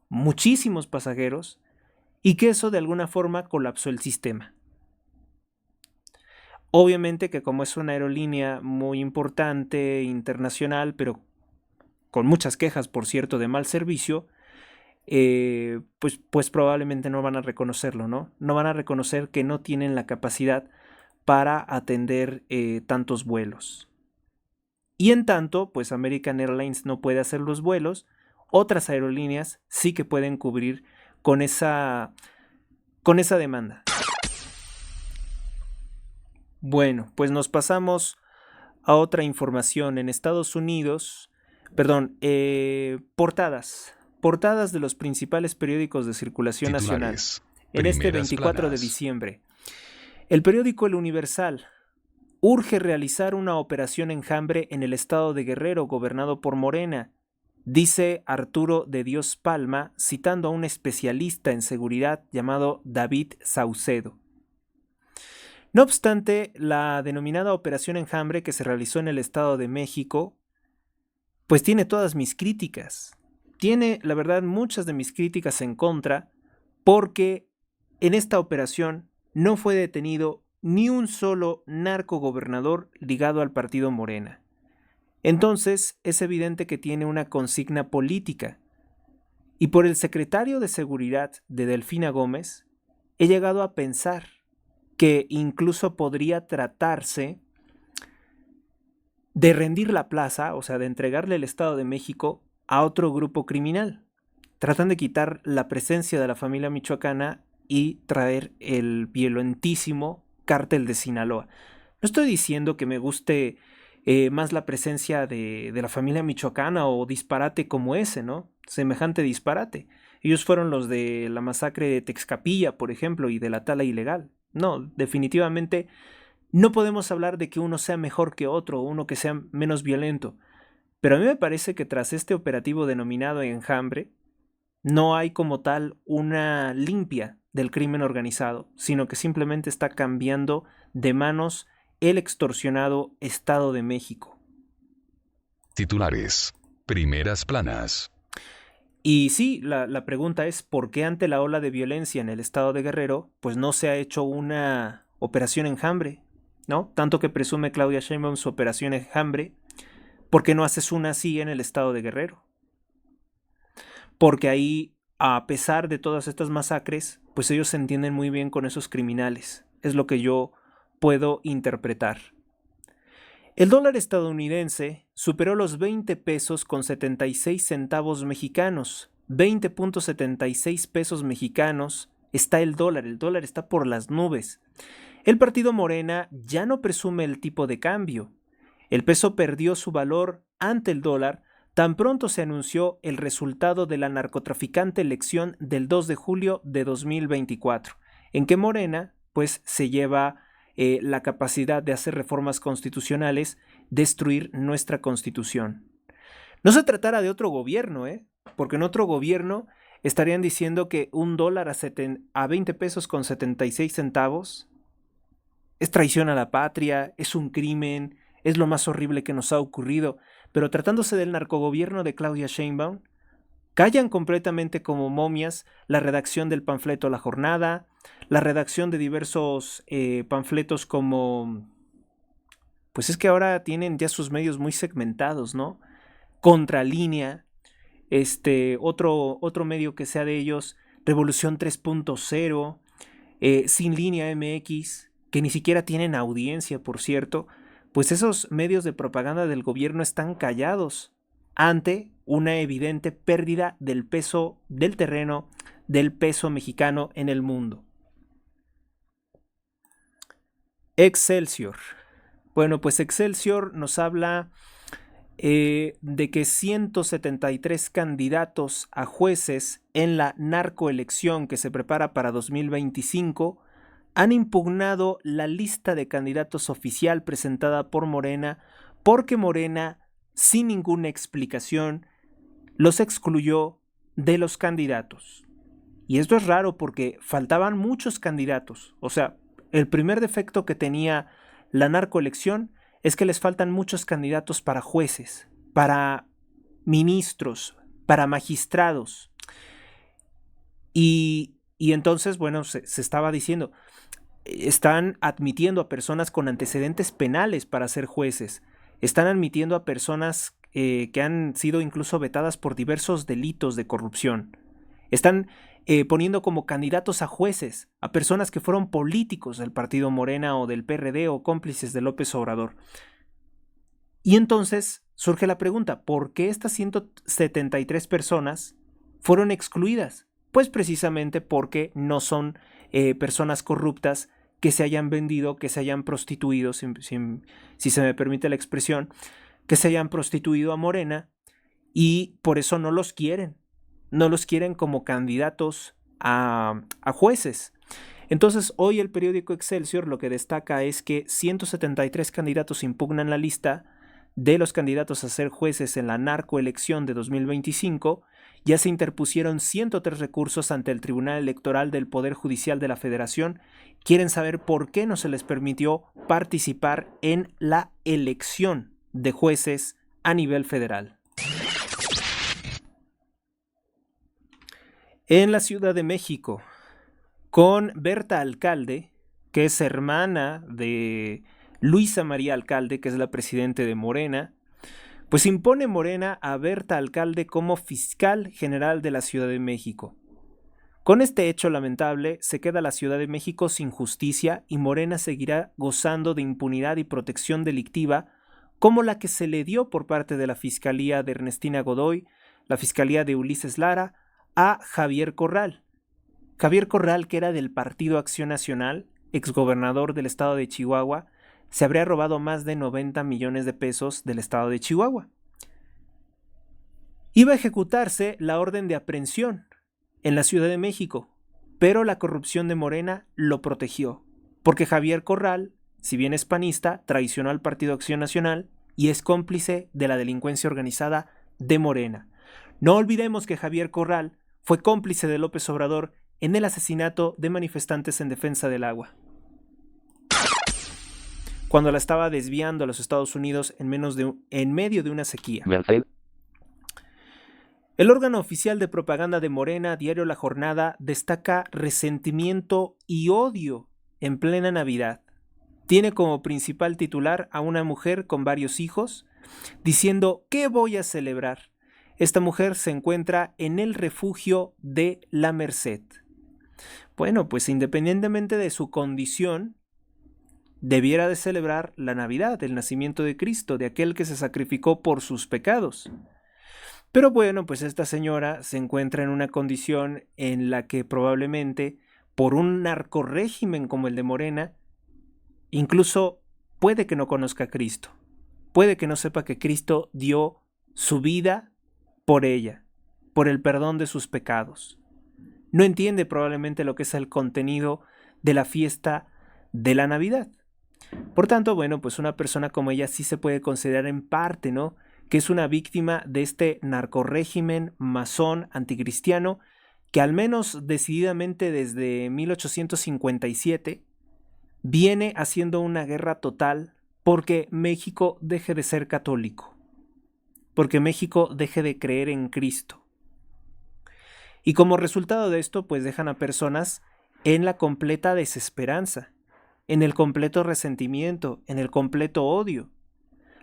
[SPEAKER 2] muchísimos pasajeros, y que eso de alguna forma colapsó el sistema. Obviamente que como es una aerolínea muy importante, internacional, pero con muchas quejas, por cierto, de mal servicio, pues probablemente no van a reconocerlo, ¿no? No van a reconocer que no tienen la capacidad para atender tantos vuelos. Y en tanto, pues American Airlines no puede hacer los vuelos, otras aerolíneas sí que pueden cubrir con esa demanda. Bueno, pues nos pasamos a otra información. En Estados Unidos, portadas de los principales periódicos de circulación nacional.
[SPEAKER 4] Titulares.
[SPEAKER 2] En este 24 de diciembre, el periódico El Universal urge realizar una operación enjambre en el estado de Guerrero, gobernado por Morena, dice Arturo de Dios Palma, citando a un especialista en seguridad llamado David Saucedo. No obstante, la denominada Operación Enjambre que se realizó en el Estado de México, pues tiene todas mis críticas. Tiene, la verdad, muchas de mis críticas en contra, porque en esta operación no fue detenido ni un solo narcogobernador ligado al partido Morena. Entonces, es evidente que tiene una consigna política. Y por el secretario de Seguridad de Delfina Gómez, he llegado a pensar que incluso podría tratarse de rendir la plaza, o sea, de entregarle el Estado de México a otro grupo criminal. Tratan de quitar la presencia de la familia michoacana y traer el violentísimo cártel de Sinaloa. No estoy diciendo que me guste más la presencia de la familia michoacana o disparate como ese, ¿no? Semejante disparate. Ellos fueron los de la masacre de Texcapilla, por ejemplo, y de la tala ilegal. No, definitivamente no podemos hablar de que uno sea mejor que otro o uno que sea menos violento. Pero a mí me parece que tras este operativo denominado Enjambre, no hay como tal una limpia del crimen organizado, sino que simplemente está cambiando de manos el extorsionado Estado de México.
[SPEAKER 4] Titulares. Primeras planas.
[SPEAKER 2] Y sí, la pregunta es ¿por qué ante la ola de violencia en el estado de Guerrero pues no se ha hecho una operación Enjambre? ¿No? Tanto que presume Claudia Sheinbaum su operación Enjambre, ¿por qué no haces una así en el estado de Guerrero? Porque ahí, a pesar de todas estas masacres, pues ellos se entienden muy bien con esos criminales. Es lo que yo puedo interpretar. El dólar estadounidense superó los 20 pesos con 76 centavos mexicanos. 20.76 pesos mexicanos está el dólar está por las nubes. El partido Morena ya no presume el tipo de cambio. El peso perdió su valor ante el dólar tan pronto se anunció el resultado de la narcotraficante elección del 2 de julio de 2024, en que Morena pues se lleva la capacidad de hacer reformas constitucionales, destruir nuestra constitución. No se tratara de otro gobierno, porque en otro gobierno estarían diciendo que un dólar a 20 pesos con 76 centavos es traición a la patria, es un crimen, es lo más horrible que nos ha ocurrido, pero tratándose del narcogobierno de Claudia Sheinbaum, callan completamente como momias la redacción del panfleto La Jornada, la redacción de diversos panfletos como... Pues es que ahora tienen ya sus medios muy segmentados, ¿no? Contralínea, otro medio que sea de ellos, Revolución 3.0, Sin Línea MX, que ni siquiera tienen audiencia, por cierto, pues esos medios de propaganda del gobierno están callados ante una evidente pérdida del peso del terreno, del peso mexicano en el mundo. Excelsior. Bueno, pues Excelsior nos habla de que 173 candidatos a jueces en la narcoelección que se prepara para 2025 han impugnado la lista de candidatos oficial presentada por Morena porque Morena, sin ninguna explicación, los excluyó de los candidatos. Y esto es raro porque faltaban muchos candidatos. O sea, el primer defecto que tenía la narcoelección es que les faltan muchos candidatos para jueces, para ministros, para magistrados. Y entonces, bueno, se estaba diciendo, están admitiendo a personas con antecedentes penales para ser jueces, están admitiendo a personas que han sido incluso vetadas por diversos delitos de corrupción, están poniendo como candidatos a jueces a personas que fueron políticos del partido Morena o del PRD o cómplices de López Obrador. Y entonces surge la pregunta, ¿por qué estas 173 personas fueron excluidas? Pues precisamente porque no son personas corruptas que se hayan vendido, que se hayan prostituido, si se me permite la expresión, que se hayan prostituido a Morena, y por eso no los quieren como candidatos a jueces. Entonces, hoy el periódico Excelsior lo que destaca es que 173 candidatos impugnan la lista de los candidatos a ser jueces en la narcoelección de 2025. Ya se interpusieron 103 recursos ante el Tribunal Electoral del Poder Judicial de la Federación. Quieren saber por qué no se les permitió participar en la elección de jueces a nivel federal. En la Ciudad de México, con Berta Alcalde, que es hermana de Luisa María Alcalde, que es la presidenta de Morena, pues impone Morena a Berta Alcalde como fiscal general de la Ciudad de México. Con este hecho lamentable, se queda la Ciudad de México sin justicia y Morena seguirá gozando de impunidad y protección delictiva como la que se le dio por parte de la Fiscalía de Ernestina Godoy, la Fiscalía de Ulises Lara, a Javier Corral. Javier Corral, que era del Partido Acción Nacional, exgobernador del estado de Chihuahua, se habría robado más de 90 millones de pesos del estado de Chihuahua. Iba a ejecutarse la orden de aprehensión en la Ciudad de México, pero la corrupción de Morena lo protegió, porque Javier Corral, si bien es panista, traicionó al Partido Acción Nacional y es cómplice de la delincuencia organizada de Morena. No olvidemos que Javier Corral fue cómplice de López Obrador en el asesinato de manifestantes en defensa del agua, cuando la estaba desviando a los Estados Unidos en medio de una sequía. El órgano oficial de propaganda de Morena, Diario La Jornada, destaca resentimiento y odio en plena Navidad. Tiene como principal titular a una mujer con varios hijos, diciendo: ¿qué voy a celebrar? Esta mujer se encuentra en el refugio de La Merced. Bueno, pues independientemente de su condición, debiera de celebrar la Navidad, el nacimiento de Cristo, de aquel que se sacrificó por sus pecados. Pero bueno, pues esta señora se encuentra en una condición en la que probablemente, por un narcorrégimen como el de Morena, incluso puede que no conozca a Cristo, puede que no sepa que Cristo dio su vida por ella, por el perdón de sus pecados. No entiende probablemente lo que es el contenido de la fiesta de la Navidad. Por tanto, bueno, pues una persona como ella sí se puede considerar en parte, ¿no?, que es una víctima de este narcorrégimen masón anticristiano que al menos decididamente desde 1857 viene haciendo una guerra total porque México deje de ser católico, porque México deje de creer en Cristo. Y como resultado de esto, pues dejan a personas en la completa desesperanza, en el completo resentimiento, en el completo odio.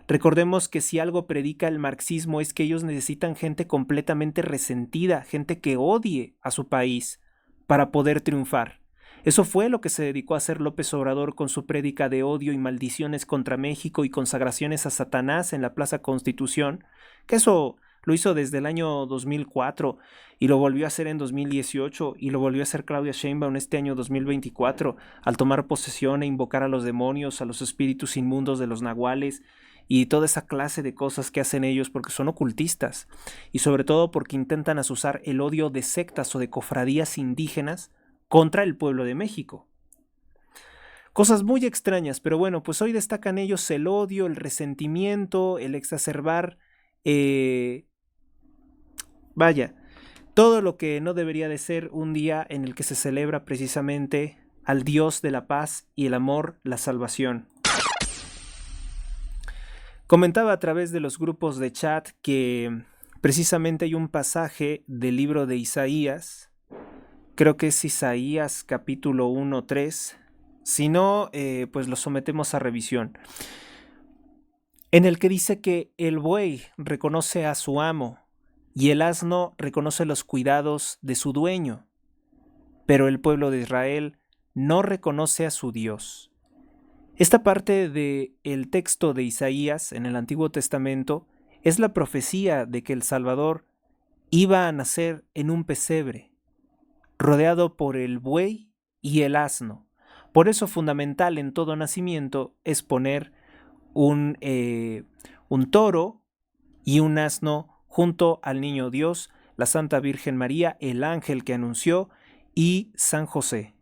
[SPEAKER 2] Recordemos que si algo predica el marxismo es que ellos necesitan gente completamente resentida, gente que odie a su país para poder triunfar. Eso fue lo que se dedicó a hacer López Obrador con su prédica de odio y maldiciones contra México y consagraciones a Satanás en la Plaza Constitución, que eso lo hizo desde el año 2004 y lo volvió a hacer en 2018 y lo volvió a hacer Claudia Sheinbaum este año 2024 al tomar posesión e invocar a los demonios, a los espíritus inmundos de los nahuales y toda esa clase de cosas que hacen ellos porque son ocultistas y sobre todo porque intentan azuzar el odio de sectas o de cofradías indígenas contra el pueblo de México. Cosas muy extrañas, pero bueno, pues hoy destacan ellos el odio, el resentimiento, el exacerbar, todo lo que no debería de ser un día en el que se celebra precisamente al Dios de la paz y el amor, la salvación. Comentaba a través de los grupos de chat que precisamente hay un pasaje del libro de Isaías, creo que es Isaías capítulo 1-3, si no, pues lo sometemos a revisión, en el que dice que el buey reconoce a su amo y el asno reconoce los cuidados de su dueño, pero el pueblo de Israel no reconoce a su Dios. Esta parte del texto de Isaías en el Antiguo Testamento es la profecía de que el Salvador iba a nacer en un pesebre, rodeado por el buey y el asno. Por eso fundamental en todo nacimiento es poner un toro y un asno junto al niño Dios, la Santa Virgen María, el ángel que anunció y San José.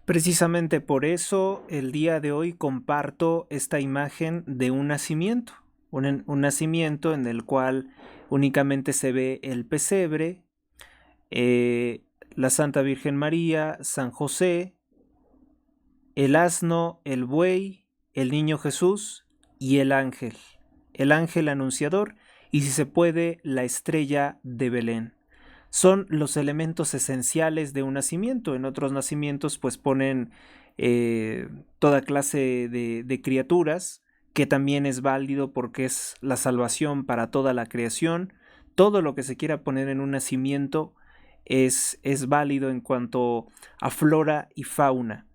[SPEAKER 2] Precisamente por eso el día de hoy comparto esta imagen de un nacimiento, un nacimiento en el cual únicamente se ve el pesebre, la Santa Virgen María, San José, el asno, el buey, el niño Jesús y el ángel anunciador y, si se puede, la estrella de Belén. Son los elementos esenciales de un nacimiento. En otros nacimientos pues ponen toda clase de criaturas, que también es válido porque es la salvación para toda la creación. Todo lo que se quiera poner en un nacimiento es válido en cuanto a flora y fauna.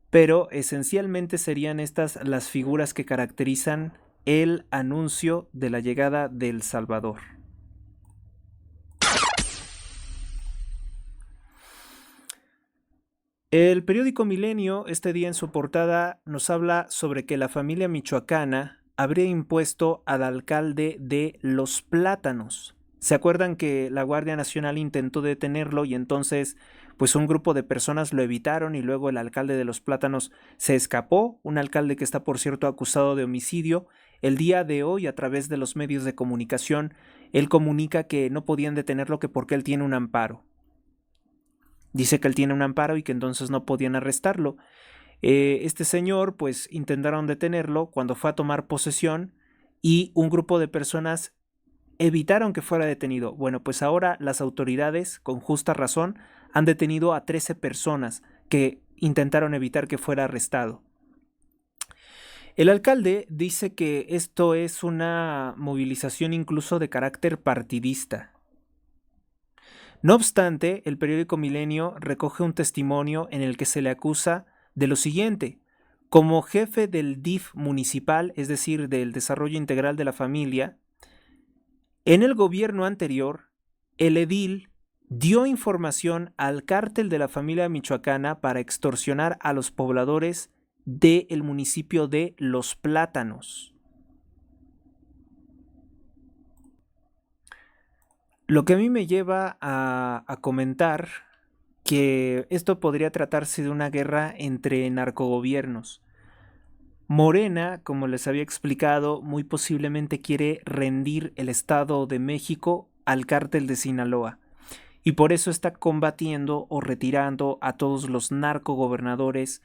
[SPEAKER 2] Pero esencialmente serían estas las figuras que caracterizan el anuncio de la llegada del Salvador. El periódico Milenio, este día en su portada, nos habla sobre que la familia michoacana habría impuesto al alcalde de Los Plátanos. ¿Se acuerdan que la Guardia Nacional intentó detenerlo y entonces pues un grupo de personas lo evitaron y luego el alcalde de Los Plátanos se escapó? Un alcalde que está, por cierto, acusado de homicidio. El día de hoy, a través de los medios de comunicación, él comunica que no podían detenerlo que porque él tiene un amparo. Dice que él tiene un amparo y que entonces no podían arrestarlo. Este señor, pues intentaron detenerlo cuando fue a tomar posesión y un grupo de personas evitaron que fuera detenido. Bueno, pues ahora las autoridades, con justa razón, han detenido a 13 personas que intentaron evitar que fuera arrestado. El alcalde dice que esto es una movilización incluso de carácter partidista. No obstante, el periódico Milenio recoge un testimonio en el que se le acusa de lo siguiente: como jefe del DIF municipal, es decir, del Desarrollo Integral de la Familia, en el gobierno anterior, el edil dio información al cártel de la familia michoacana para extorsionar a los pobladores del municipio de Los Plátanos. Lo que a mí me lleva a comentar que esto podría tratarse de una guerra entre narcogobiernos. Morena, como les había explicado, muy posiblemente quiere rendir el Estado de México al cártel de Sinaloa y por eso está combatiendo o retirando a todos los narcogobernadores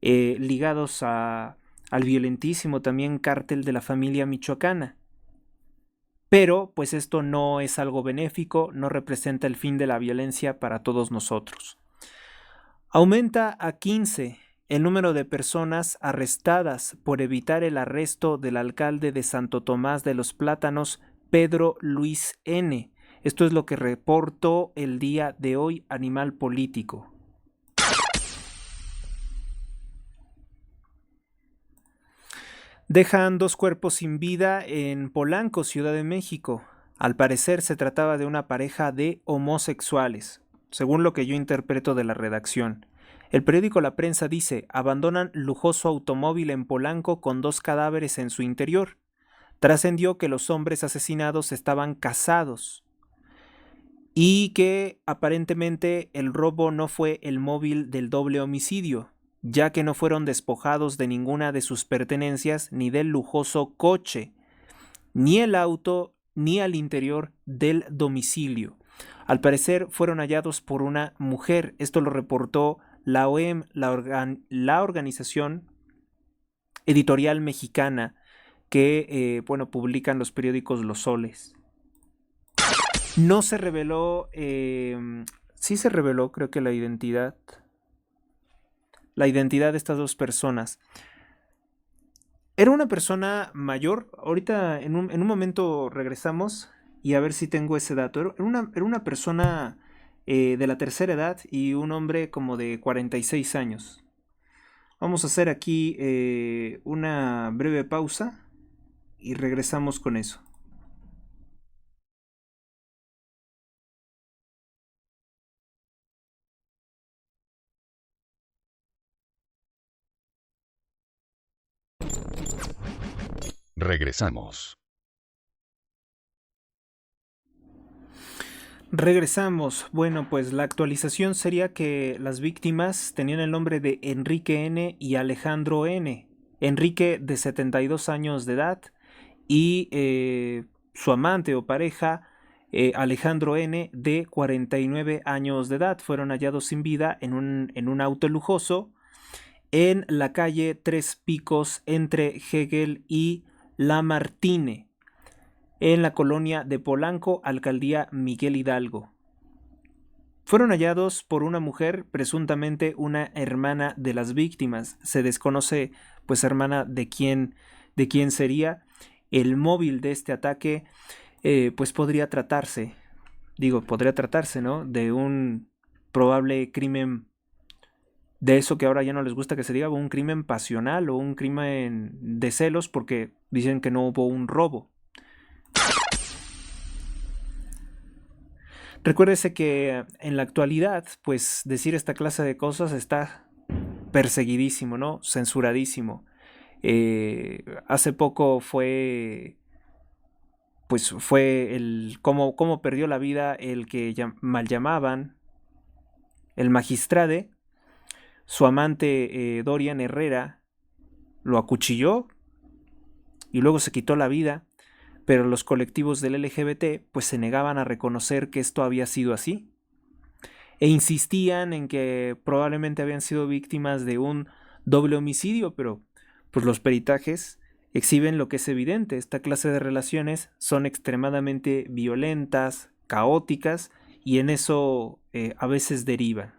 [SPEAKER 2] ligados al violentísimo también cártel de la familia michoacana. Pero pues esto no es algo benéfico, no representa el fin de la violencia para todos nosotros. Aumenta a 15 el número de personas arrestadas por evitar el arresto del alcalde de Santo Tomás de los Plátanos, Pedro Luis N. Esto es lo que reportó el día de hoy Animal Político. Dejan 2 cuerpos sin vida en Polanco, Ciudad de México. Al parecer se trataba de una pareja de homosexuales, según lo que yo interpreto de la redacción. El periódico La Prensa dice: abandonan lujoso automóvil en Polanco con 2 cadáveres en su interior. Trascendió que los hombres asesinados estaban casados y que aparentemente el robo no fue el móvil del doble homicidio, ya que no fueron despojados de ninguna de sus pertenencias ni del lujoso coche, ni el auto, ni al interior del domicilio. Al parecer fueron hallados por una mujer. Esto lo reportó la OEM, la Organización Editorial Mexicana, que publican los periódicos Los Soles. No se reveló, sí se reveló, creo que la identidad de estas 2 personas. Era una persona mayor. Ahorita en un momento regresamos y a ver si tengo ese dato. Era una persona de la tercera edad y un hombre como de 46 años. Vamos a hacer aquí una breve pausa y regresamos con eso.
[SPEAKER 4] Regresamos.
[SPEAKER 2] Regresamos. Bueno, pues la actualización sería que las víctimas tenían el nombre de Enrique N. y Alejandro N. Enrique de 72 años de edad y su amante o pareja Alejandro N. de 49 años de edad. Fueron hallados sin vida en un auto lujoso en la calle Tres Picos entre Hegel y Lamartine, en la colonia de Polanco, alcaldía Miguel Hidalgo. Fueron hallados por una mujer, presuntamente una hermana de las víctimas. Se desconoce, pues, hermana de quién sería. El móvil de este ataque, pues podría tratarse, ¿no? De un probable crimen, de eso que ahora ya no les gusta que se diga, un crimen pasional o un crimen de celos, porque dicen que no hubo un robo. Recuérdese que en la actualidad, pues decir esta clase de cosas está perseguidísimo, ¿no? Censuradísimo. Hace poco fue el cómo perdió la vida el que mal llamaban el magistrade. Su amante Dorian Herrera lo acuchilló y luego se quitó la vida, pero los colectivos del LGBT pues se negaban a reconocer que esto había sido así e insistían en que probablemente habían sido víctimas de un doble homicidio, pero pues los peritajes exhiben lo que es evidente: esta clase de relaciones son extremadamente violentas, caóticas, y en eso a veces derivan.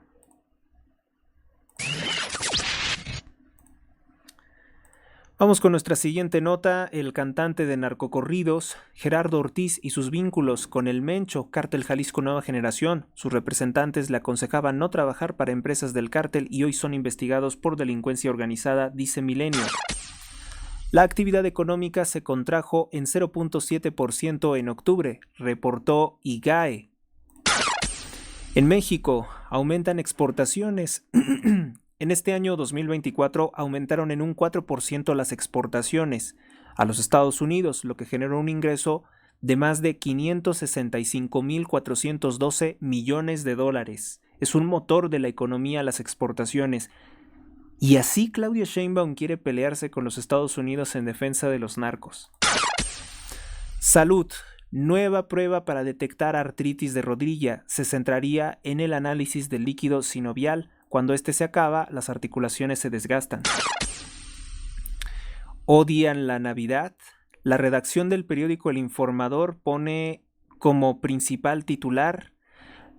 [SPEAKER 2] Vamos con nuestra siguiente nota. El cantante de narcocorridos, Gerardo Ortiz, y sus vínculos con el Mencho, Cártel Jalisco Nueva Generación. Sus representantes le aconsejaban no trabajar para empresas del cártel y hoy son investigados por delincuencia organizada, dice Milenio. La actividad económica se contrajo en 0.7% en octubre, reportó IGAE. En México, aumentan exportaciones. En este año 2024 aumentaron en un 4% las exportaciones a los Estados Unidos, lo que generó un ingreso de más de 565.412 millones de dólares. Es un motor de la economía las exportaciones. Y así Claudia Sheinbaum quiere pelearse con los Estados Unidos en defensa de los narcos. Salud. Nueva prueba para detectar artritis de rodilla. Se centraría en el análisis del líquido sinovial. Cuando este se acaba, las articulaciones se desgastan. ¿Odian la Navidad? La redacción del periódico El Informador pone como principal titular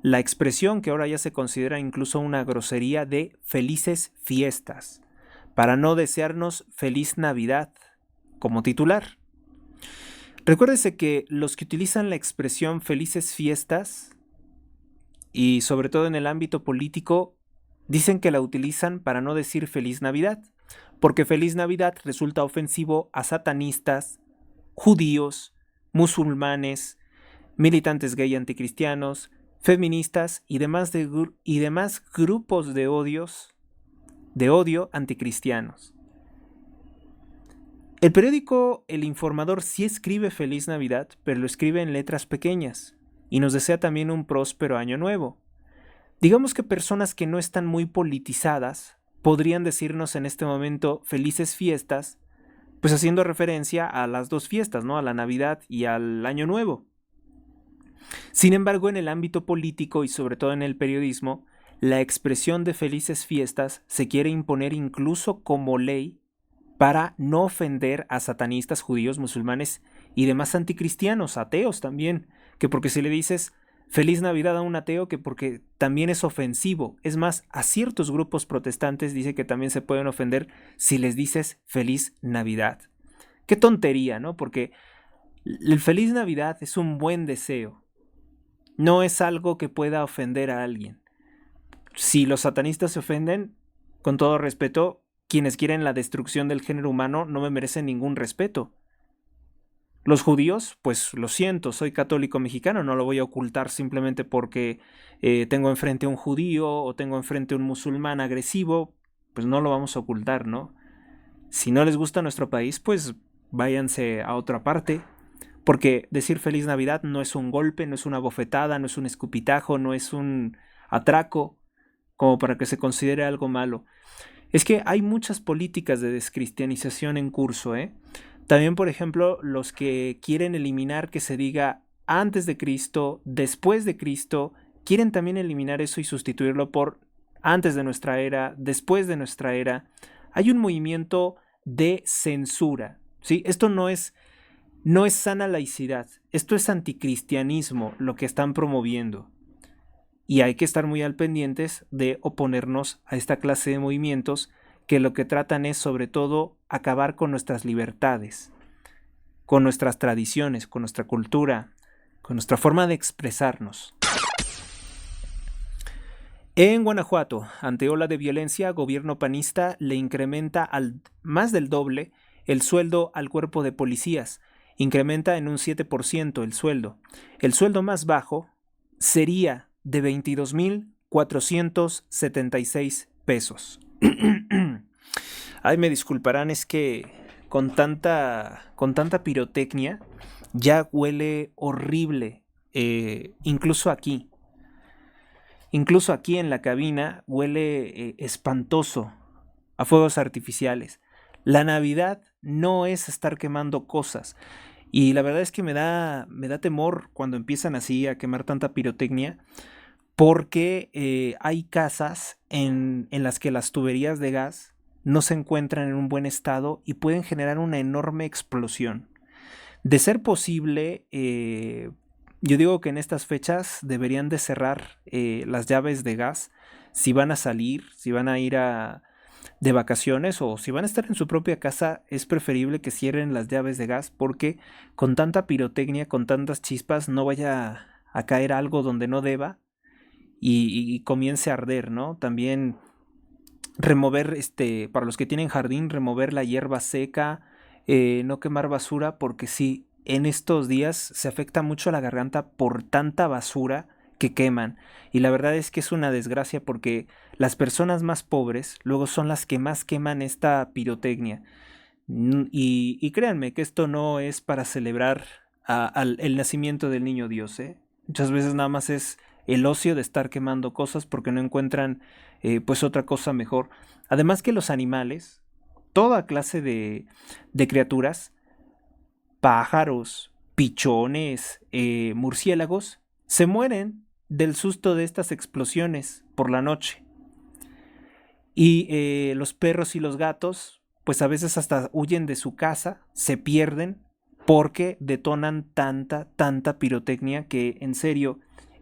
[SPEAKER 2] la expresión que ahora ya se considera incluso una grosería de felices fiestas, para no desearnos feliz Navidad, como titular. Recuérdese que los que utilizan la expresión felices fiestas, y sobre todo en el ámbito político, dicen que la utilizan para no decir feliz Navidad, porque feliz Navidad resulta ofensivo a satanistas, judíos, musulmanes, militantes gay anticristianos, feministas y demás grupos de odio anticristianos. El periódico El Informador sí escribe feliz Navidad, pero lo escribe en letras pequeñas y nos desea también un próspero año nuevo. Digamos que personas que no están muy politizadas podrían decirnos en este momento felices fiestas, pues haciendo referencia a las dos fiestas, ¿no? A la Navidad y al Año Nuevo. Sin embargo, en el ámbito político y sobre todo en el periodismo, la expresión de felices fiestas se quiere imponer incluso como ley para no ofender a satanistas, judíos, musulmanes y demás anticristianos, ateos también, que porque si le dices feliz Navidad a un ateo, que porque también es ofensivo. Es más, a ciertos grupos protestantes dice que también se pueden ofender si les dices feliz Navidad. Qué tontería, ¿no? Porque el feliz Navidad es un buen deseo. No es algo que pueda ofender a alguien. Si los satanistas se ofenden, con todo respeto, quienes quieren la destrucción del género humano no me merecen ningún respeto. Los judíos, pues lo siento, soy católico mexicano, no lo voy a ocultar simplemente porque tengo enfrente a un judío o tengo enfrente a un musulmán agresivo, pues no lo vamos a ocultar, ¿no? Si no les gusta nuestro país, pues váyanse a otra parte, porque decir feliz Navidad no es un golpe, no es una bofetada, no es un escupitajo, no es un atraco, como para que se considere algo malo. Es que hay muchas políticas de descristianización en curso, ¿eh? También, por ejemplo, los que quieren eliminar que se diga antes de Cristo, después de Cristo, quieren también eliminar eso y sustituirlo por antes de nuestra era, después de nuestra era. Hay un movimiento de censura, ¿sí? Esto no es sana laicidad, esto es anticristianismo lo que están promoviendo. Y hay que estar muy al pendientes de oponernos a esta clase de movimientos que lo que tratan es sobre todo acabar con nuestras libertades, con nuestras tradiciones, con nuestra cultura, con nuestra forma de expresarnos. En Guanajuato, ante ola de violencia, gobierno panista le incrementa más del doble el sueldo al cuerpo de policías. Incrementa en un 7% el sueldo. El sueldo más bajo sería de 22,476 pesos. Ay, me disculparán, es que con tanta pirotecnia ya huele horrible, incluso aquí en la cabina huele espantoso a fuegos artificiales. La Navidad no es estar quemando cosas. Y la verdad es que me da temor cuando empiezan así a quemar tanta pirotecnia, porque hay casas en las que las tuberías de gas no se encuentran en un buen estado y pueden generar una enorme explosión. De ser posible, yo digo que en estas fechas deberían de cerrar las llaves de gas si van a salir, si van a ir de vacaciones o si van a estar en su propia casa. Es preferible que cierren las llaves de gas porque con tanta pirotecnia, con tantas chispas, no vaya a caer algo donde no deba y comience a arder, ¿no? También remover, para los que tienen jardín, remover la hierba seca, no quemar basura, porque sí, en estos días se afecta mucho la garganta por tanta basura que queman. Y la verdad es que es una desgracia porque las personas más pobres luego son las que más queman esta pirotecnia. Y créanme que esto no es para celebrar el nacimiento del niño Dios, ¿eh? Muchas veces nada más es el ocio de estar quemando cosas porque no encuentran pues otra cosa mejor. Además que los animales, toda clase de criaturas, pájaros, pichones, murciélagos, se mueren del susto de estas explosiones por la noche. Y los perros y los gatos, pues a veces hasta huyen de su casa, se pierden porque detonan tanta pirotecnia que en serio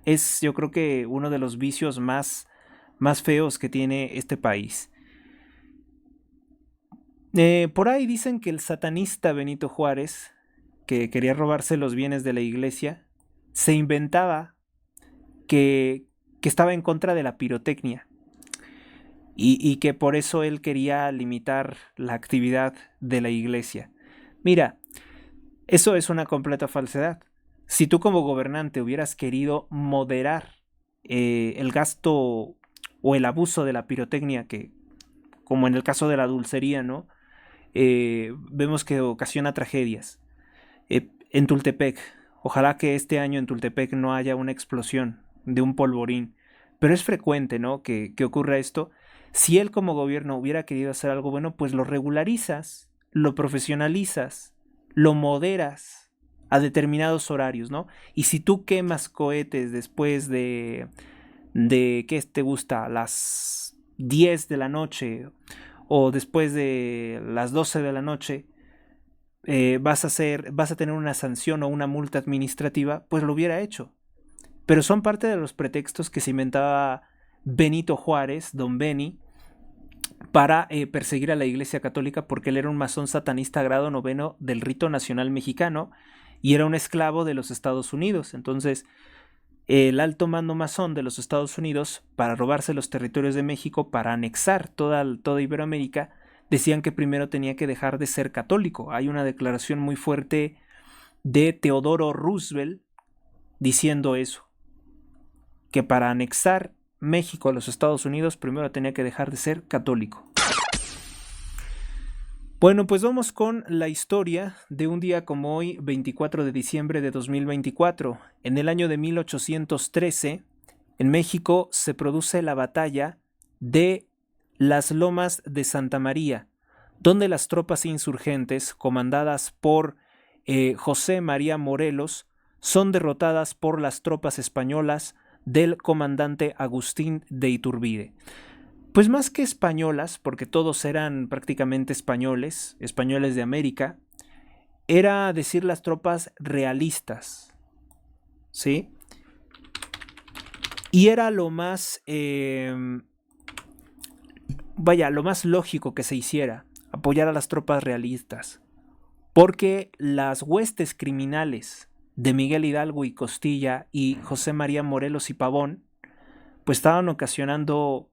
[SPEAKER 2] es, yo creo que uno de los vicios más feos que tiene este país. Por ahí dicen que el satanista Benito Juárez, que quería robarse los bienes de la iglesia, se inventaba que estaba en contra de la pirotecnia y que por eso él quería limitar la actividad de la iglesia. Mira, eso es una completa falsedad. Si tú como gobernante hubieras querido moderar el gasto o el abuso de la pirotecnia, que como en el caso de la dulcería, ¿no? Vemos que ocasiona tragedias. En Tultepec, ojalá que este año en Tultepec no haya una explosión de un polvorín, pero es frecuente, ¿no? que ocurra esto. Si él como gobierno hubiera querido hacer algo bueno, pues lo regularizas, lo profesionalizas, lo moderas a determinados horarios, ¿no? Y si tú quemas cohetes después de ¿qué te gusta? Las 10 de la noche o después de las 12 de la noche, vas a tener una sanción o una multa administrativa, pues lo hubiera hecho. Pero son parte de los pretextos que se inventaba Benito Juárez, Don Beni, para perseguir a la Iglesia Católica, porque él era un masón satanista grado 9 del rito nacional mexicano y era un esclavo de los Estados Unidos. Entonces, el alto mando masón de los Estados Unidos, para robarse los territorios de México, para anexar toda Iberoamérica, decían que primero tenía que dejar de ser católico. Hay una declaración muy fuerte de Theodore Roosevelt diciendo eso, que para anexar México a los Estados Unidos primero tenía que dejar de ser católico. Bueno, pues vamos con la historia de un día como hoy, 24 de diciembre de 2024. En el año de 1813, en México se produce la batalla de las Lomas de Santa María, donde las tropas insurgentes, comandadas por José María Morelos, son derrotadas por las tropas españolas del comandante Agustín de Iturbide. Pues más que españolas, porque todos eran prácticamente españoles de América, era decir las tropas realistas, ¿sí? Y era lo más, lo más lógico que se hiciera, apoyar a las tropas realistas, porque las huestes criminales de Miguel Hidalgo y Costilla y José María Morelos y Pavón, pues estaban ocasionando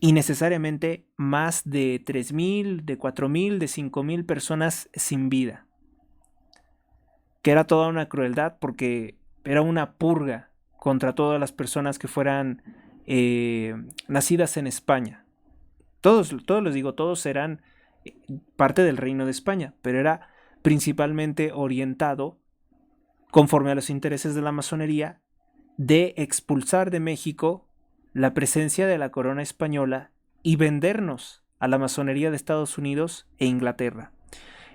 [SPEAKER 2] innecesariamente más de 3,000, de 4,000, de 5,000 personas sin vida, que era toda una crueldad porque era una purga contra todas las personas que fueran nacidas en España. Todos les digo, todos eran parte del Reino de España, pero era principalmente orientado, conforme a los intereses de la masonería, de expulsar de México la presencia de la corona española y vendernos a la masonería de Estados Unidos e Inglaterra.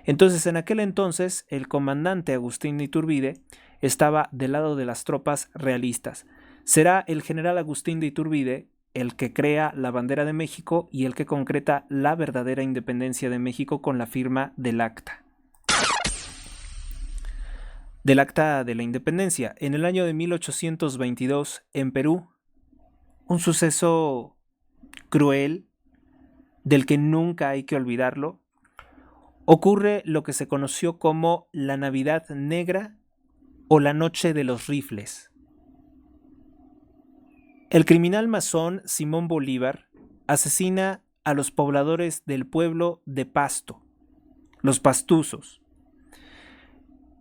[SPEAKER 2] Entonces, en aquel entonces, el comandante Agustín de Iturbide estaba del lado de las tropas realistas. Será el general Agustín de Iturbide el que crea la bandera de México y el que concreta la verdadera independencia de México con la firma del acta. Del acta de la independencia. En el año de 1822, en Perú, un suceso cruel, del que nunca hay que olvidarlo, ocurre lo que se conoció como la Navidad Negra o la Noche de los Rifles. El criminal masón Simón Bolívar asesina a los pobladores del pueblo de Pasto, los pastuzos.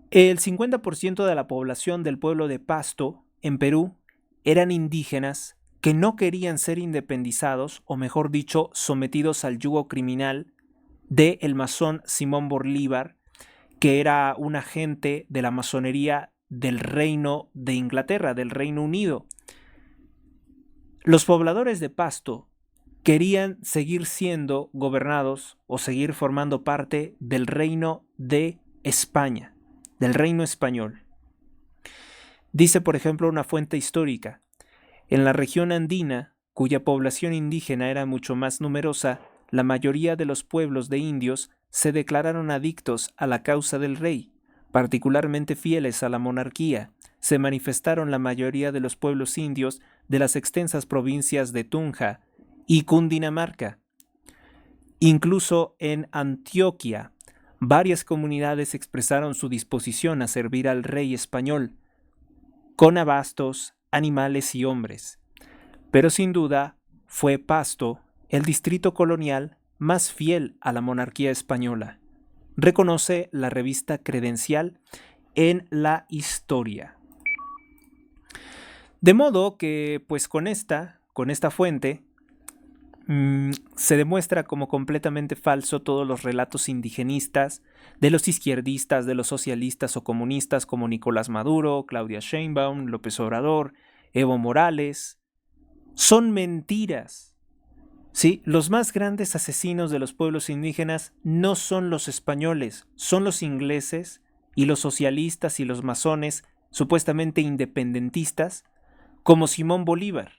[SPEAKER 2] El 50% de la población del pueblo de Pasto, en Perú, eran indígenas que no querían ser independizados, o mejor dicho, sometidos al yugo criminal de el masón Simón Bolívar, que era un agente de la masonería del Reino de Inglaterra, del Reino Unido. Los pobladores de Pasto querían seguir siendo gobernados o seguir formando parte del Reino de España, del Reino Español. Dice, por ejemplo, una fuente histórica: en la región andina, cuya población indígena era mucho más numerosa, la mayoría de los pueblos de indios se declararon adictos a la causa del rey, particularmente fieles a la monarquía. Se manifestaron la mayoría de los pueblos indios de las extensas provincias de Tunja y Cundinamarca. Incluso en Antioquia, varias comunidades expresaron su disposición a servir al rey español, con abastos, animales y hombres. Pero sin duda fue Pasto el distrito colonial más fiel a la monarquía española, reconoce la revista Credencial en la historia. De modo que, pues con esta fuente, se demuestra como completamente falso todos los relatos indigenistas de los izquierdistas, de los socialistas o comunistas como Nicolás Maduro, Claudia Sheinbaum, López Obrador, Evo Morales. Son mentiras. Sí, los más grandes asesinos de los pueblos indígenas no son los españoles, son los ingleses y los socialistas y los masones supuestamente independentistas, como Simón Bolívar.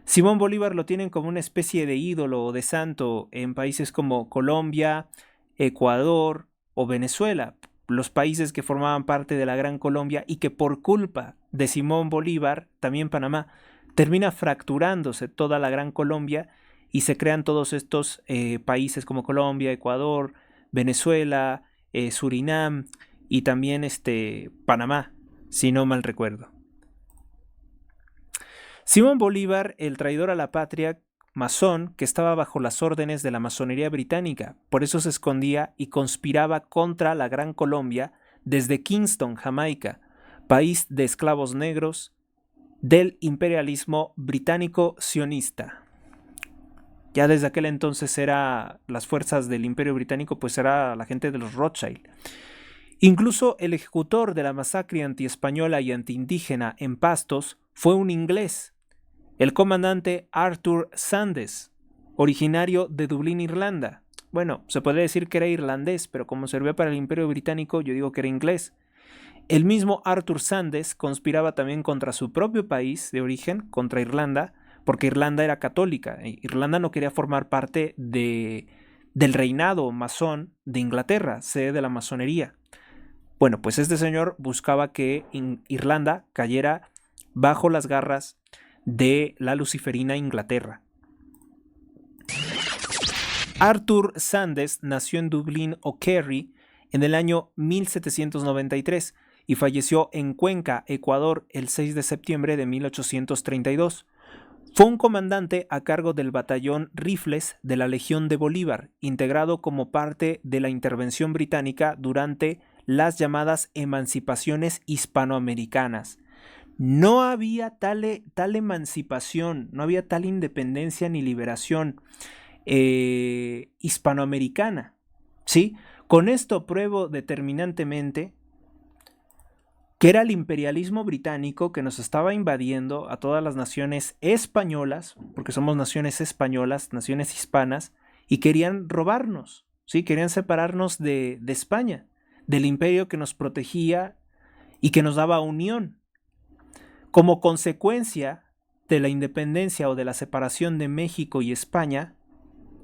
[SPEAKER 2] Simón Bolívar lo tienen como una especie de ídolo o de santo en países como Colombia, Ecuador o Venezuela, los países que formaban parte de la Gran Colombia y que por culpa de Simón Bolívar, también Panamá, termina fracturándose toda la Gran Colombia y se crean todos estos países como Colombia, Ecuador, Venezuela, Surinam y también Panamá, si no mal recuerdo. Simón Bolívar, el traidor a la patria, masón, que estaba bajo las órdenes de la masonería británica, por eso se escondía y conspiraba contra la Gran Colombia desde Kingston, Jamaica, país de esclavos negros del imperialismo británico sionista. Ya desde aquel entonces era las fuerzas del Imperio Británico, pues era la gente de los Rothschild. Incluso el ejecutor de la masacre antiespañola y antiindígena en Pastos fue un inglés, el comandante Arthur Sandys, originario de Dublín, Irlanda. Bueno, se podría decir que era irlandés, pero como servía para el Imperio Británico, yo digo que era inglés. El mismo Arthur Sandys conspiraba también contra su propio país de origen, contra Irlanda, porque Irlanda era católica. Irlanda no quería formar parte del reinado masón de Inglaterra, sede de la masonería. Bueno, pues este señor buscaba que Irlanda cayera bajo las garras de la luciferina Inglaterra. Arthur Sandys nació en Dublín o Kerry en el año 1793 y falleció en Cuenca, Ecuador, el 6 de septiembre de 1832. Fue un comandante a cargo del batallón Rifles de la Legión de Bolívar, integrado como parte de la intervención británica durante las llamadas emancipaciones hispanoamericanas. No había tal emancipación, no había tal independencia ni liberación hispanoamericana, ¿sí? Con esto pruebo determinantemente que era el imperialismo británico que nos estaba invadiendo a todas las naciones españolas, porque somos naciones españolas, naciones hispanas, y querían robarnos, ¿sí? Querían separarnos de España, del imperio que nos protegía y que nos daba unión. Como consecuencia de la independencia o de la separación de México y España,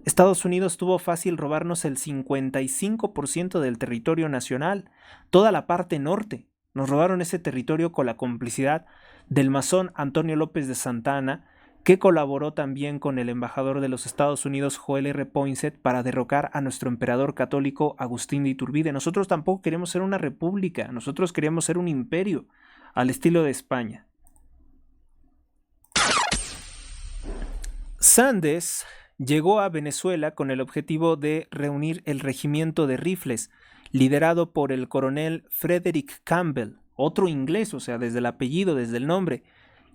[SPEAKER 2] Estados Unidos tuvo fácil robarnos el 55% del territorio nacional, toda la parte norte. Nos robaron ese territorio con la complicidad del masón Antonio López de Santa Anna, que colaboró también con el embajador de los Estados Unidos, Joel R. Poinsett, para derrocar a nuestro emperador católico Agustín de Iturbide. Nosotros tampoco queremos ser una república, nosotros queríamos ser un imperio, al estilo de España. Sandys llegó a Venezuela con el objetivo de reunir el regimiento de rifles, liderado por el coronel Frederick Campbell, otro inglés, o sea, desde el apellido, desde el nombre,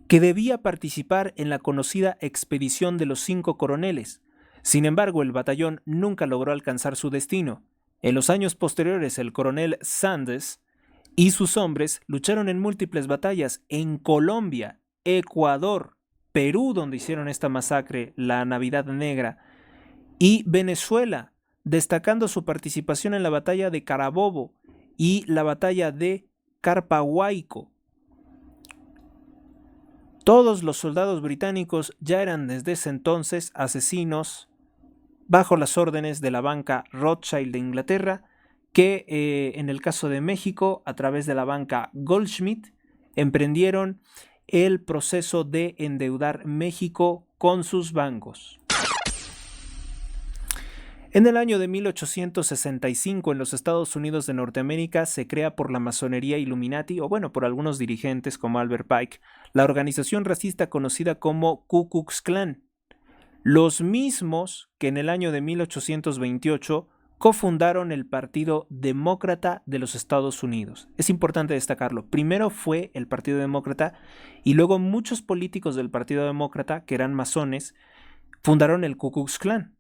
[SPEAKER 2] que debía participar en la conocida expedición de los 5 coroneles. Sin embargo, el batallón nunca logró alcanzar su destino. En los años posteriores, el coronel Sandys y sus hombres lucharon en múltiples batallas en Colombia, Ecuador, Perú, donde hicieron esta masacre, la Navidad Negra, y Venezuela, destacando su participación en la batalla de Carabobo y la batalla de Carpahuayco. Todos los soldados británicos ya eran desde ese entonces asesinos bajo las órdenes de la banca Rothschild de Inglaterra, que en el caso de México, a través de la banca Goldschmidt, emprendieron el proceso de endeudar México con sus bancos. En el año de 1865 en los Estados Unidos de Norteamérica se crea por la masonería Illuminati, o bueno, por algunos dirigentes como Albert Pike, la organización racista conocida como Ku Klux Klan, los mismos que en el año de 1828 cofundaron el Partido Demócrata de los Estados Unidos. Es importante destacarlo. Primero fue el Partido Demócrata y luego muchos políticos del Partido Demócrata, que eran masones, fundaron el Ku Klux Klan,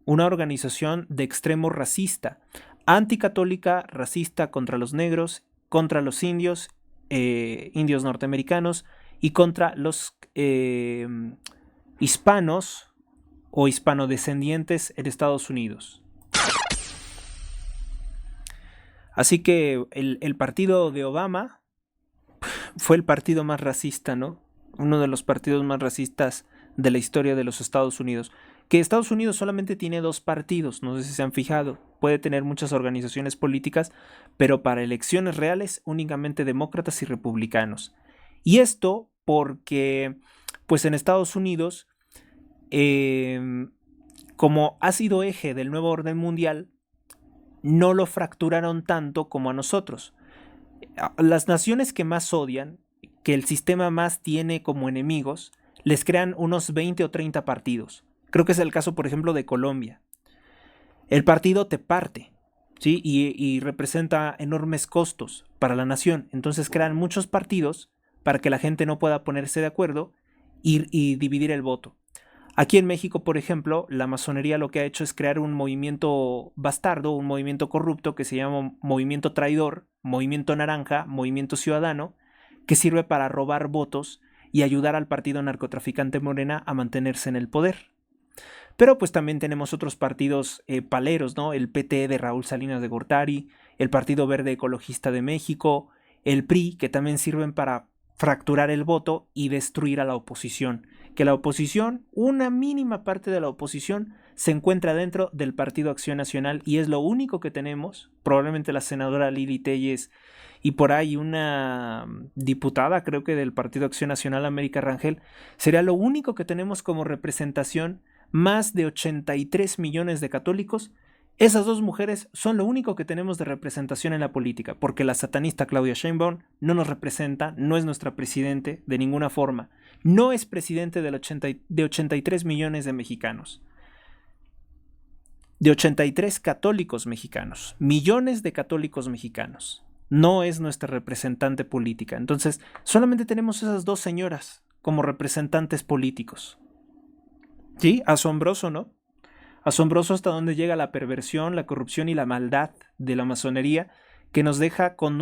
[SPEAKER 2] una organización de extremo racista, anticatólica, racista contra los negros, contra los indios, indios norteamericanos y contra los hispanos o hispanodescendientes en Estados Unidos. Así que el partido de Obama fue el partido más racista, ¿no? Uno de los partidos más racistas de la historia de los Estados Unidos. Que Estados Unidos solamente tiene 2 partidos, no sé si se han fijado, puede tener muchas organizaciones políticas, pero para elecciones reales únicamente demócratas y republicanos. Y esto porque, pues en Estados Unidos, como ha sido eje del nuevo orden mundial, no lo fracturaron tanto como a nosotros. Las naciones que más odian, que el sistema más tiene como enemigos, les crean unos 20 o 30 partidos. Creo que es el caso, por ejemplo, de Colombia. El partido te parte, ¿sí? Y representa enormes costos para la nación. Entonces crean muchos partidos para que la gente no pueda ponerse de acuerdo y dividir el voto. Aquí en México, por ejemplo, la masonería lo que ha hecho es crear un movimiento bastardo, un movimiento corrupto que se llama Movimiento Traidor, Movimiento Naranja, Movimiento Ciudadano, que sirve para robar votos y ayudar al partido narcotraficante Morena a mantenerse en el poder. Pero pues también tenemos otros partidos paleros, ¿no? El PT de Raúl Salinas de Gortari, el Partido Verde Ecologista de México, el PRI, que también sirven para fracturar el voto y destruir a la oposición. Que la oposición, una mínima parte de la oposición, se encuentra dentro del Partido Acción Nacional y es lo único que tenemos. Probablemente la senadora Lili Téllez y por ahí una diputada, creo que del Partido Acción Nacional, América Rangel, sería lo único que tenemos como representación. Más de 83 millones de católicos. Esas dos mujeres son lo único que tenemos de representación en la política, porque la satanista Claudia Sheinbaum no nos representa, no es nuestra presidente de ninguna forma, no es presidente de 83 millones de mexicanos, de 83 católicos mexicanos, millones de católicos mexicanos, no es nuestra representante política. Entonces, solamente tenemos esas dos señoras como representantes políticos. Sí, asombroso, ¿no? Asombroso hasta dónde llega la perversión, la corrupción y la maldad de la masonería, que nos deja con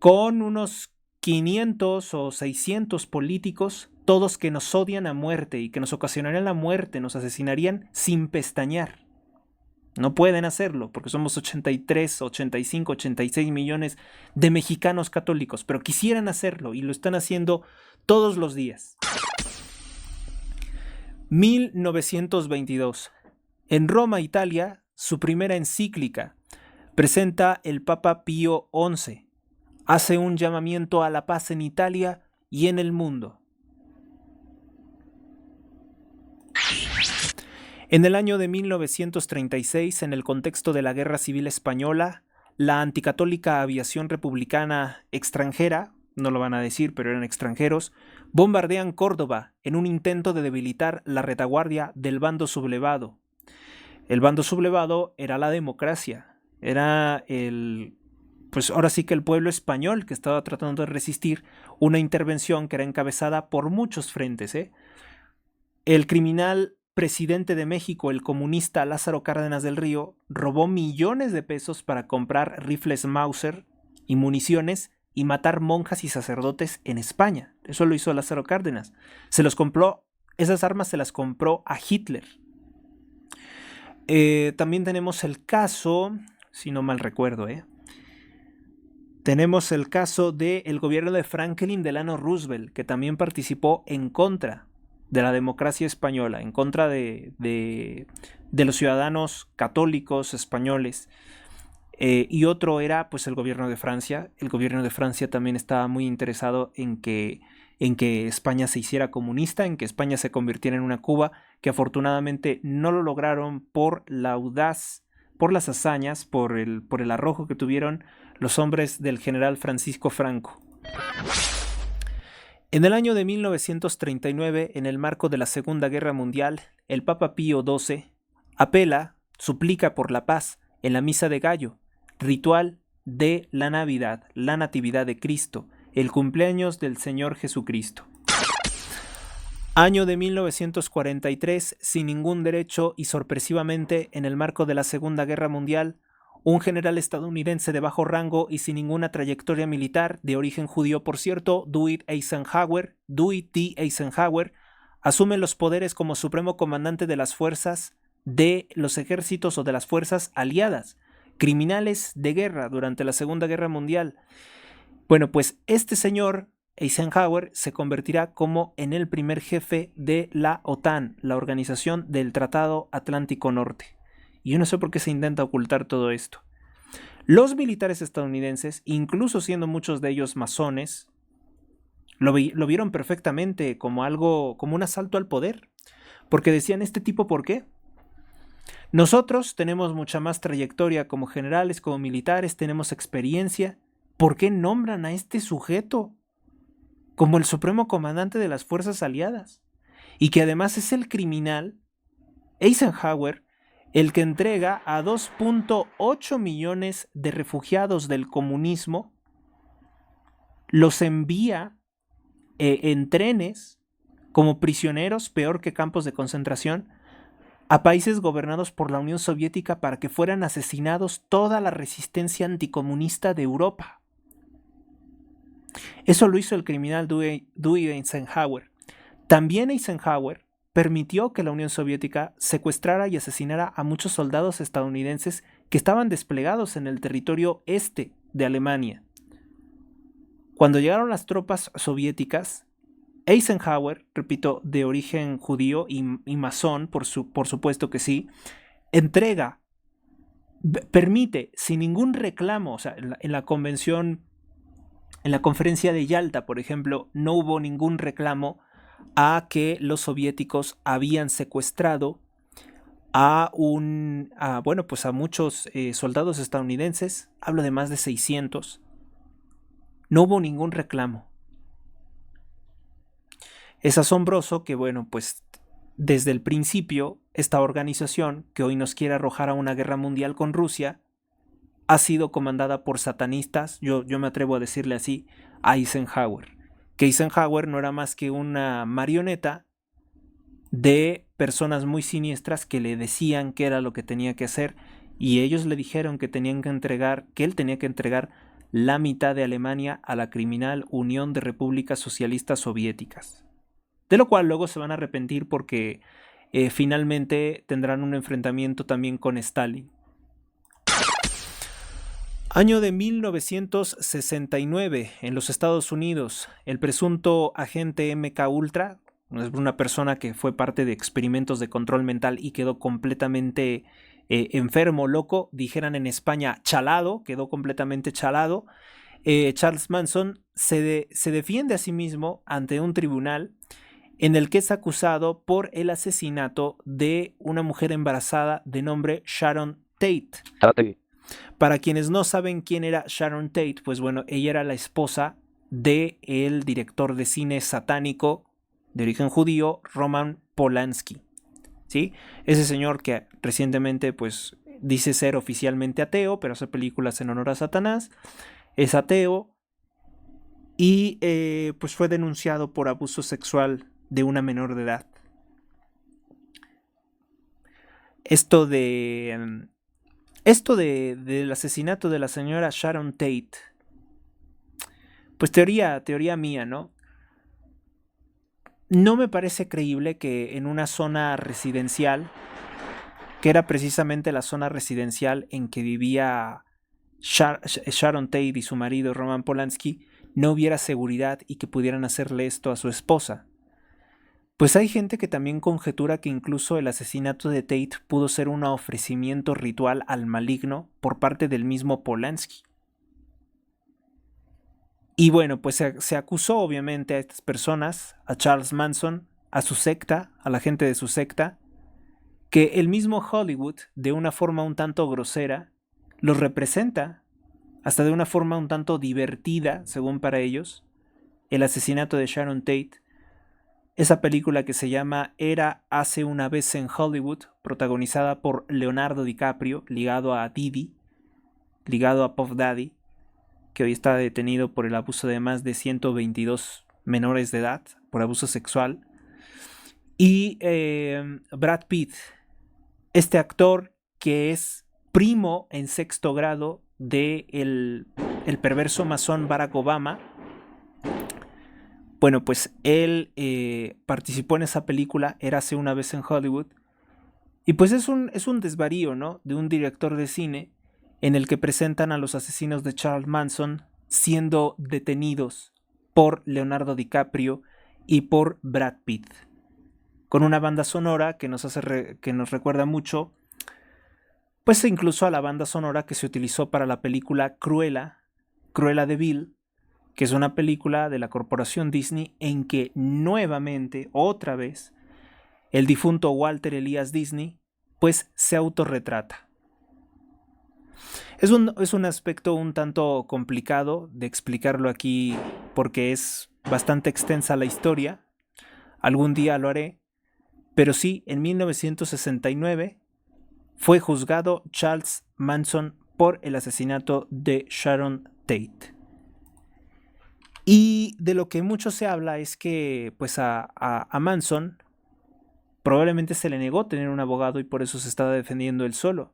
[SPEAKER 2] unos 500 o 600 políticos, todos que nos odian a muerte y que nos ocasionarían la muerte, nos asesinarían sin pestañear. No pueden hacerlo porque somos 83, 85, 86 millones de mexicanos católicos, pero quisieran hacerlo y lo están haciendo todos los días. 1922. En Roma, Italia, su primera encíclica presenta el Papa Pío XI. Hace un llamamiento a la paz en Italia y en el mundo. En el año de 1936, en el contexto de la Guerra Civil Española, la anticatólica aviación republicana extranjera, no lo van a decir, pero eran extranjeros, bombardean Córdoba en un intento de debilitar la retaguardia del bando sublevado. El bando sublevado era la democracia, era pues ahora sí que el pueblo español que estaba tratando de resistir una intervención que era encabezada por muchos frentes. El criminal presidente de México, el comunista Lázaro Cárdenas del Río, robó millones de pesos para comprar rifles Mauser y municiones y matar monjas y sacerdotes en España. Eso lo hizo Lázaro Cárdenas. Esas armas se las compró a Hitler. También tenemos el caso, si no mal recuerdo, tenemos el caso del gobierno de Franklin Delano Roosevelt, que también participó en contra de la democracia española, en contra de los ciudadanos católicos españoles. Y otro era pues el gobierno de Francia. El gobierno de Francia también estaba muy interesado en que España se hiciera comunista, en que España se convirtiera en una Cuba, que afortunadamente no lo lograron por la audaz, por las hazañas, por el arrojo que tuvieron los hombres del general Francisco Franco. En el año de 1939, en el marco de la Segunda Guerra Mundial, el Papa Pío XII suplica por la paz en la Misa de Gallo, ritual de la Navidad, la Natividad de Cristo, el cumpleaños del Señor Jesucristo. Año de 1943, sin ningún derecho y sorpresivamente, en el marco de la Segunda Guerra Mundial, un general estadounidense de bajo rango y sin ninguna trayectoria militar, de origen judío por cierto, Dwight D. Eisenhower, asume los poderes como supremo comandante de las fuerzas de los ejércitos o de las fuerzas aliadas, criminales de guerra durante la Segunda Guerra Mundial. Bueno, pues este señor Eisenhower se convertirá como en el primer jefe de la OTAN, la Organización del Tratado Atlántico Norte. Y yo no sé por qué se intenta ocultar todo esto. Los militares estadounidenses, incluso siendo muchos de ellos masones, lo vieron perfectamente como un asalto al poder. Porque decían, ¿este tipo por qué? Nosotros tenemos mucha más trayectoria como generales, como militares, tenemos experiencia. ¿Por qué nombran a este sujeto como el supremo comandante de las fuerzas aliadas, y que además es el criminal, Eisenhower, el que entrega a 2.8 millones de refugiados del comunismo, los envía en trenes como prisioneros, peor que campos de concentración, a países gobernados por la Unión Soviética para que fueran asesinados toda la resistencia anticomunista de Europa. Eso lo hizo el criminal Dewey Eisenhower. También Eisenhower permitió que la Unión Soviética secuestrara y asesinara a muchos soldados estadounidenses que estaban desplegados en el territorio este de Alemania. Cuando llegaron las tropas soviéticas, Eisenhower, repito, de origen judío y masón, por supuesto que sí, permite, sin ningún reclamo, o sea, en la conferencia de Yalta, por ejemplo, no hubo ningún reclamo a que los soviéticos habían secuestrado a muchos soldados estadounidenses, hablo de más de 600. No hubo ningún reclamo. Es asombroso que, desde el principio, esta organización, que hoy nos quiere arrojar a una guerra mundial con Rusia, ha sido comandada por satanistas, yo me atrevo a decirle así, a Eisenhower. Que Eisenhower no era más que una marioneta de personas muy siniestras que le decían qué era lo que tenía que hacer, y ellos le dijeron que él tenía que entregar la mitad de Alemania a la criminal Unión de Repúblicas Socialistas Soviéticas. De lo cual luego se van a arrepentir porque finalmente tendrán un enfrentamiento también con Stalin. Año de 1969, en los Estados Unidos, el presunto agente MK Ultra, una persona que fue parte de experimentos de control mental y quedó completamente enfermo, loco, dijeran en España chalado, quedó completamente chalado. Charles Manson se defiende a sí mismo ante un tribunal en el que es acusado por el asesinato de una mujer embarazada de nombre Sharon Tate. Para quienes no saben quién era Sharon Tate, pues bueno, ella era la esposa del director de cine satánico de origen judío, Roman Polanski. ¿Sí? Ese señor que recientemente pues dice ser oficialmente ateo, pero hace películas en honor a Satanás, es ateo y pues fue denunciado por abuso sexual de una menor de edad. Esto del asesinato de la señora Sharon Tate, pues teoría mía, ¿no? No me parece creíble que en una zona residencial, que era precisamente la zona residencial en que vivía Sharon Tate y su marido Roman Polanski, no hubiera seguridad y que pudieran hacerle esto a su esposa. Pues hay gente que también conjetura que incluso el asesinato de Tate pudo ser un ofrecimiento ritual al maligno por parte del mismo Polanski. Y bueno, pues se acusó obviamente a estas personas, a Charles Manson, a su secta, a la gente de su secta, que el mismo Hollywood, de una forma un tanto grosera, los representa, hasta de una forma un tanto divertida, según para ellos, el asesinato de Sharon Tate. Esa película que se llama Era hace una vez en Hollywood, protagonizada por Leonardo DiCaprio, ligado a Diddy, ligado a Puff Daddy, que hoy está detenido por el abuso de más de 122 menores de edad, por abuso sexual. Y Brad Pitt, este actor que es primo en sexto grado de el perverso masón Barack Obama. Bueno, pues él participó en esa película, Érase una vez en Hollywood, y pues es un desvarío, ¿no? De un director de cine en el que presentan a los asesinos de Charles Manson siendo detenidos por Leonardo DiCaprio y por Brad Pitt, con una banda sonora que nos recuerda mucho, pues incluso a la banda sonora que se utilizó para la película Cruella de Vil, que es una película de la corporación Disney en que nuevamente, otra vez, el difunto Walter Elias Disney, pues se autorretrata. Es un aspecto un tanto complicado de explicarlo aquí porque es bastante extensa la historia, algún día lo haré, pero sí, en 1969 fue juzgado Charles Manson por el asesinato de Sharon Tate. Y de lo que mucho se habla es que pues a Manson probablemente se le negó tener un abogado y por eso se estaba defendiendo él solo.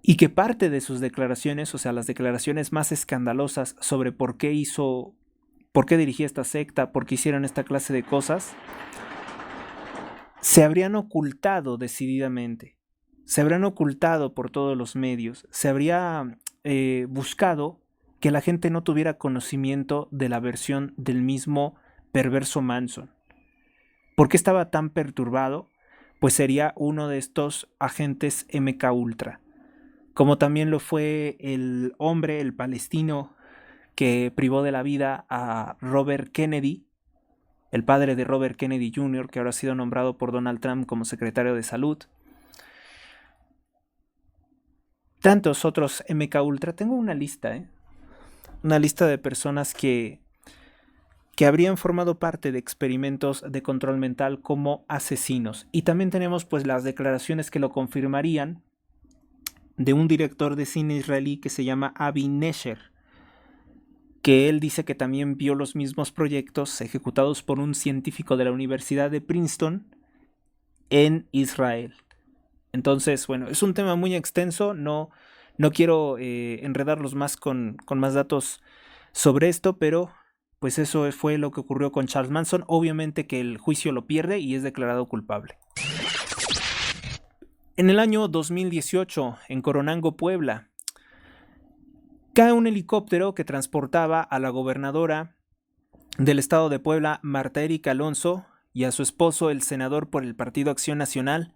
[SPEAKER 2] Y que parte de sus declaraciones, o sea, las declaraciones más escandalosas sobre por qué dirigía esta secta, por qué hicieron esta clase de cosas, se habrían ocultado decididamente. Se habrían ocultado por todos los medios. Se habría buscado que la gente no tuviera conocimiento de la versión del mismo perverso Manson. ¿Por qué estaba tan perturbado? Pues sería uno de estos agentes MK Ultra. Como también lo fue el hombre, el palestino, que privó de la vida a Robert Kennedy, el padre de Robert Kennedy Jr., que ahora ha sido nombrado por Donald Trump como secretario de Salud. Tantos otros MK Ultra. Tengo una lista, una lista de personas que habrían formado parte de experimentos de control mental como asesinos. Y también tenemos pues las declaraciones que lo confirmarían de un director de cine israelí que se llama Avi Nesher, que él dice que también vio los mismos proyectos ejecutados por un científico de la Universidad de Princeton en Israel. Entonces, bueno, es un tema muy extenso, no quiero enredarlos más con más datos sobre esto, pero pues eso fue lo que ocurrió con Charles Manson. Obviamente que el juicio lo pierde y es declarado culpable. En el año 2018, en Coronango, Puebla, cae un helicóptero que transportaba a la gobernadora del estado de Puebla, Marta Erika Alonso, y a su esposo, el senador por el Partido Acción Nacional,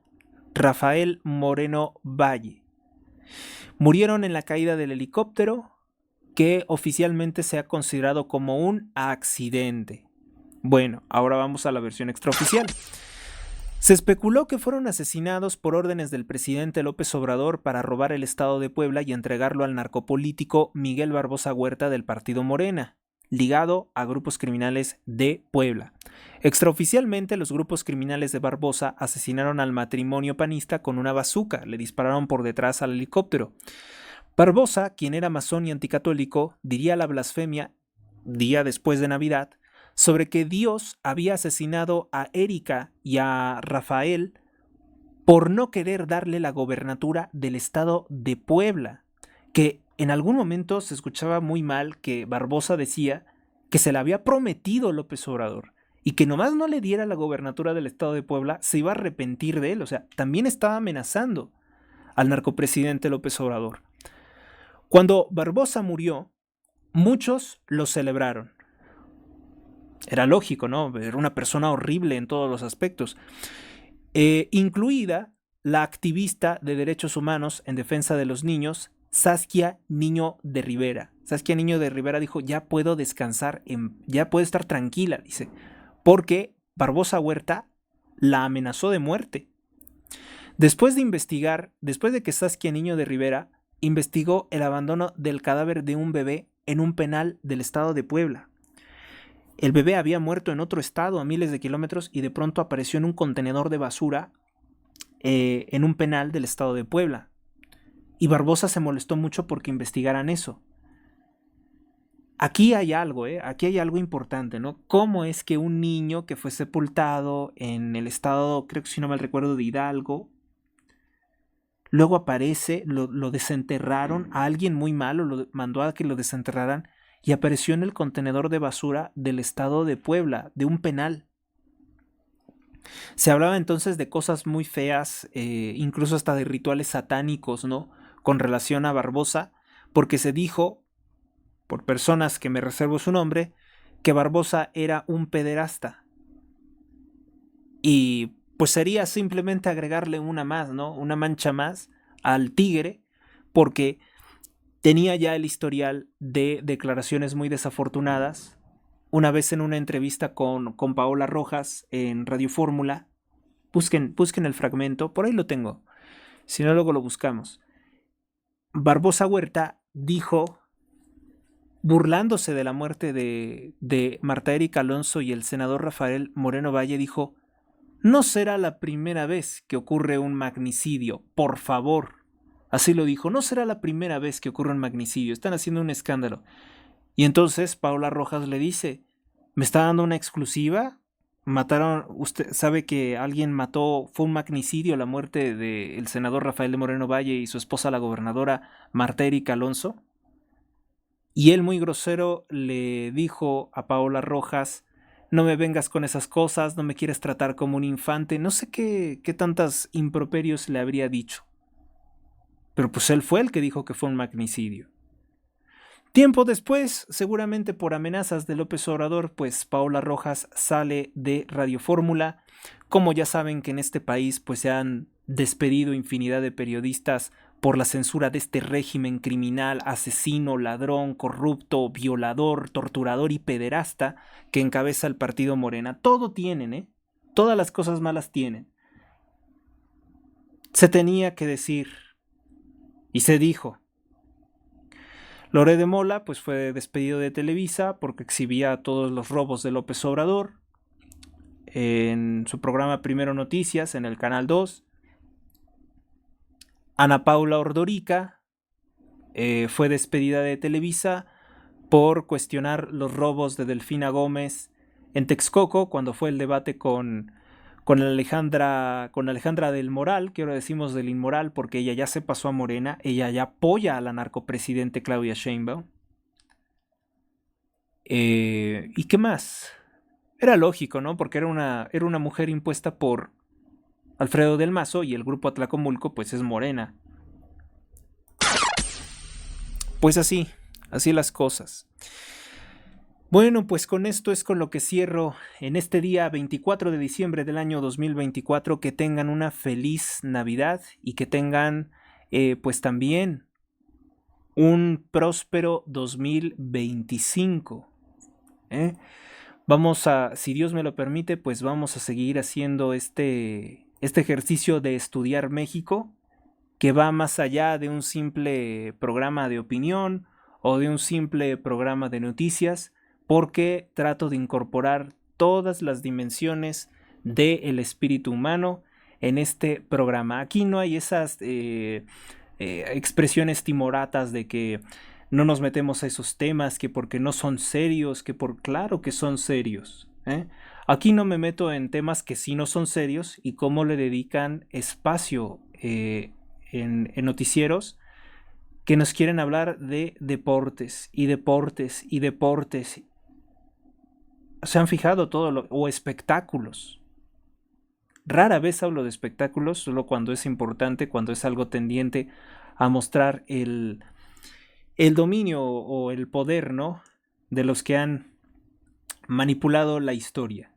[SPEAKER 2] Rafael Moreno Valle. Murieron en la caída del helicóptero, que oficialmente se ha considerado como un accidente. Bueno, ahora vamos a la versión extraoficial. Se especuló que fueron asesinados por órdenes del presidente López Obrador para robar el estado de Puebla y entregarlo al narcopolítico Miguel Barbosa Huerta del partido Morena, ligado a grupos criminales de Puebla. Extraoficialmente, los grupos criminales de Barbosa asesinaron al matrimonio panista con una bazuca, le dispararon por detrás al helicóptero. Barbosa, quien era masón y anticatólico, diría la blasfemia, día después de Navidad, sobre que Dios había asesinado a Erika y a Rafael por no querer darle la gobernatura del estado de Puebla, que en algún momento se escuchaba muy mal que Barbosa decía que se le había prometido López Obrador y que nomás no le diera la gobernatura del estado de Puebla se iba a arrepentir de él, o sea, también estaba amenazando al narcopresidente López Obrador. Cuando Barbosa murió, muchos lo celebraron. Era lógico, ¿no? Era una persona horrible en todos los aspectos. Incluida la activista de derechos humanos en defensa de los niños, Saskia Niño de Rivera. Saskia Niño de Rivera dijo, ya puedo descansar, ya puedo estar tranquila, dice, porque Barbosa Huerta la amenazó de muerte. Después de investigar, después de que Saskia Niño de Rivera investigó el abandono del cadáver de un bebé en un penal del estado de Puebla. El bebé había muerto en otro estado a miles de kilómetros y de pronto apareció en un contenedor de basura en un penal del estado de Puebla. Y Barbosa se molestó mucho porque investigaran eso. Aquí hay algo, aquí hay algo importante, ¿no? ¿Cómo es que un niño que fue sepultado en el estado, creo que si no mal recuerdo, de Hidalgo, luego aparece, lo desenterraron, a alguien muy malo lo mandó a que lo desenterraran y apareció en el contenedor de basura del estado de Puebla, de un penal? Se hablaba entonces de cosas muy feas, incluso hasta de rituales satánicos, ¿no? Con relación a Barbosa, porque se dijo, por personas que me reservo su nombre, que Barbosa era un pederasta. Y pues sería simplemente agregarle una más, ¿no? Una mancha más al tigre, porque tenía ya el historial de declaraciones muy desafortunadas. Una vez en una entrevista con Paola Rojas en Radio Fórmula, busquen el fragmento, por ahí lo tengo, si no luego lo buscamos. Barbosa Huerta dijo burlándose de la muerte de Marta Erika Alonso y el senador Rafael Moreno Valle, dijo: no será la primera vez que ocurre un magnicidio, por favor. Así lo dijo: no será la primera vez que ocurre un magnicidio, están haciendo un escándalo. Y entonces Paola Rojas le dice: ¿me está dando una exclusiva? Mataron, usted sabe que alguien mató, fue un magnicidio la muerte del senador Rafael de Moreno Valle y su esposa la gobernadora Marta Erika Alonso. Y él, muy grosero, le dijo a Paola Rojas: no me vengas con esas cosas, no me quieres tratar como un infante. No sé qué tantas improperios le habría dicho. Pero pues él fue el que dijo que fue un magnicidio. Tiempo después, seguramente por amenazas de López Obrador, pues Paola Rojas sale de Radio Fórmula. Como ya saben que en este país pues se han despedido infinidad de periodistas por la censura de este régimen criminal, asesino, ladrón, corrupto, violador, torturador y pederasta que encabeza el partido Morena. Todo tienen, ¿eh? Todas las cosas malas tienen. Se tenía que decir y se dijo. Loret de Mola pues fue despedido de Televisa porque exhibía todos los robos de López Obrador en su programa Primero Noticias en el Canal 2. Ana Paula Ordorica fue despedida de Televisa por cuestionar los robos de Delfina Gómez en Texcoco cuando fue el debate con Alejandra del Moral, que ahora decimos del Inmoral porque ella ya se pasó a Morena, ella ya apoya a la narcopresidente Claudia Sheinbaum. ¿Y qué más? Era lógico, ¿no? Porque era una mujer impuesta por Alfredo del Mazo y el grupo Atlacomulco pues es Morena. Pues así las cosas. Bueno, pues con esto es con lo que cierro en este día 24 de diciembre del año 2024. Que tengan una feliz Navidad y que tengan pues también un próspero 2025. Vamos a, si Dios me lo permite, pues vamos a seguir haciendo este ejercicio de estudiar México, que va más allá de un simple programa de opinión o de un simple programa de noticias, porque trato de incorporar todas las dimensiones del espíritu humano en este programa. Aquí no hay esas expresiones timoratas de que no nos metemos a esos temas, que porque no son serios, claro que son serios. Aquí no me meto en temas que sí no son serios y cómo le dedican espacio en noticieros que nos quieren hablar de deportes y deportes y deportes. ¿Se han fijado o espectáculos? Rara vez hablo de espectáculos, solo cuando es importante, cuando es algo tendiente a mostrar el dominio o el poder, ¿no?, de los que han manipulado la historia.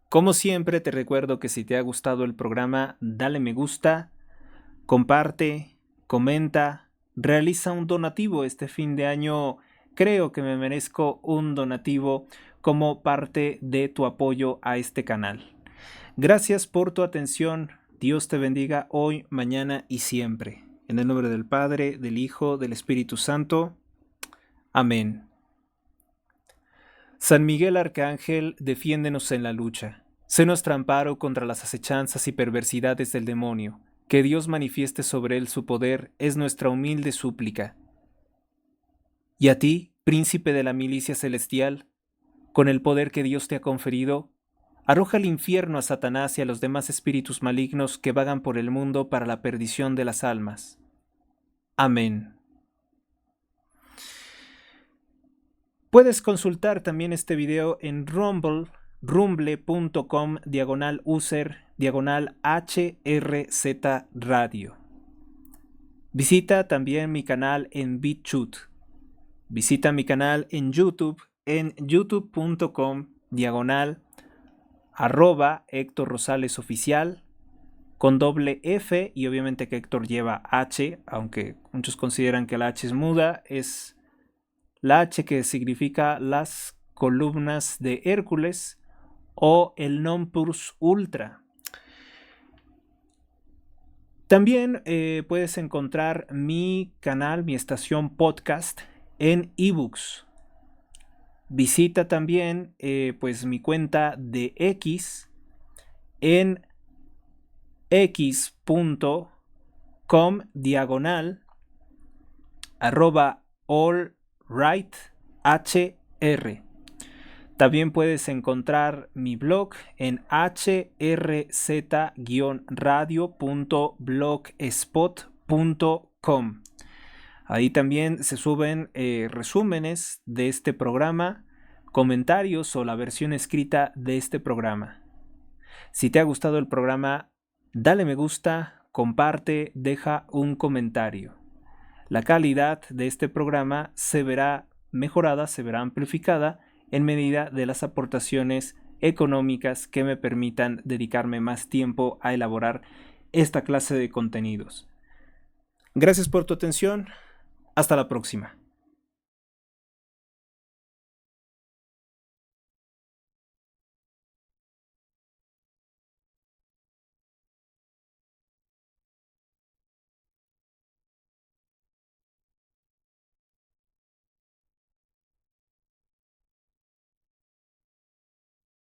[SPEAKER 2] Como siempre, te recuerdo que si te ha gustado el programa, dale me gusta, comparte, comenta, realiza un donativo. Este fin de año creo que me merezco un donativo como parte de tu apoyo a este canal. Gracias por tu atención. Dios te bendiga hoy, mañana y siempre. En el nombre del Padre, del Hijo, del Espíritu Santo. Amén. San Miguel Arcángel, defiéndenos en la lucha. Sé nuestro amparo contra las acechanzas y perversidades del demonio. Que Dios manifieste sobre él su poder es nuestra humilde súplica. Y a ti, príncipe de la milicia celestial, con el poder que Dios te ha conferido, arroja al infierno a Satanás y a los demás espíritus malignos que vagan por el mundo para la perdición de las almas. Amén. Puedes consultar también este video en rumble.com/user/HRZ Radio. Visita también mi canal en BitChute. Visita mi canal en YouTube en youtube.com/Héctor Rosales Oficial con doble F y obviamente que Héctor lleva H, aunque muchos consideran que la H es muda, es la H que significa las columnas de Hércules o el non plus ultra. También puedes encontrar mi canal, mi estación podcast en ebooks. Visita también pues mi cuenta de X en x.com/allrighthr. También puedes encontrar mi blog en hrz-radio.blogspot.com. Ahí también se suben resúmenes de este programa, comentarios o la versión escrita de este programa. Si te ha gustado el programa, dale me gusta, comparte, deja un comentario. La calidad de este programa se verá mejorada, se verá amplificada en medida de las aportaciones económicas que me permitan dedicarme más tiempo a elaborar esta clase de contenidos. Gracias por tu atención. Hasta la próxima.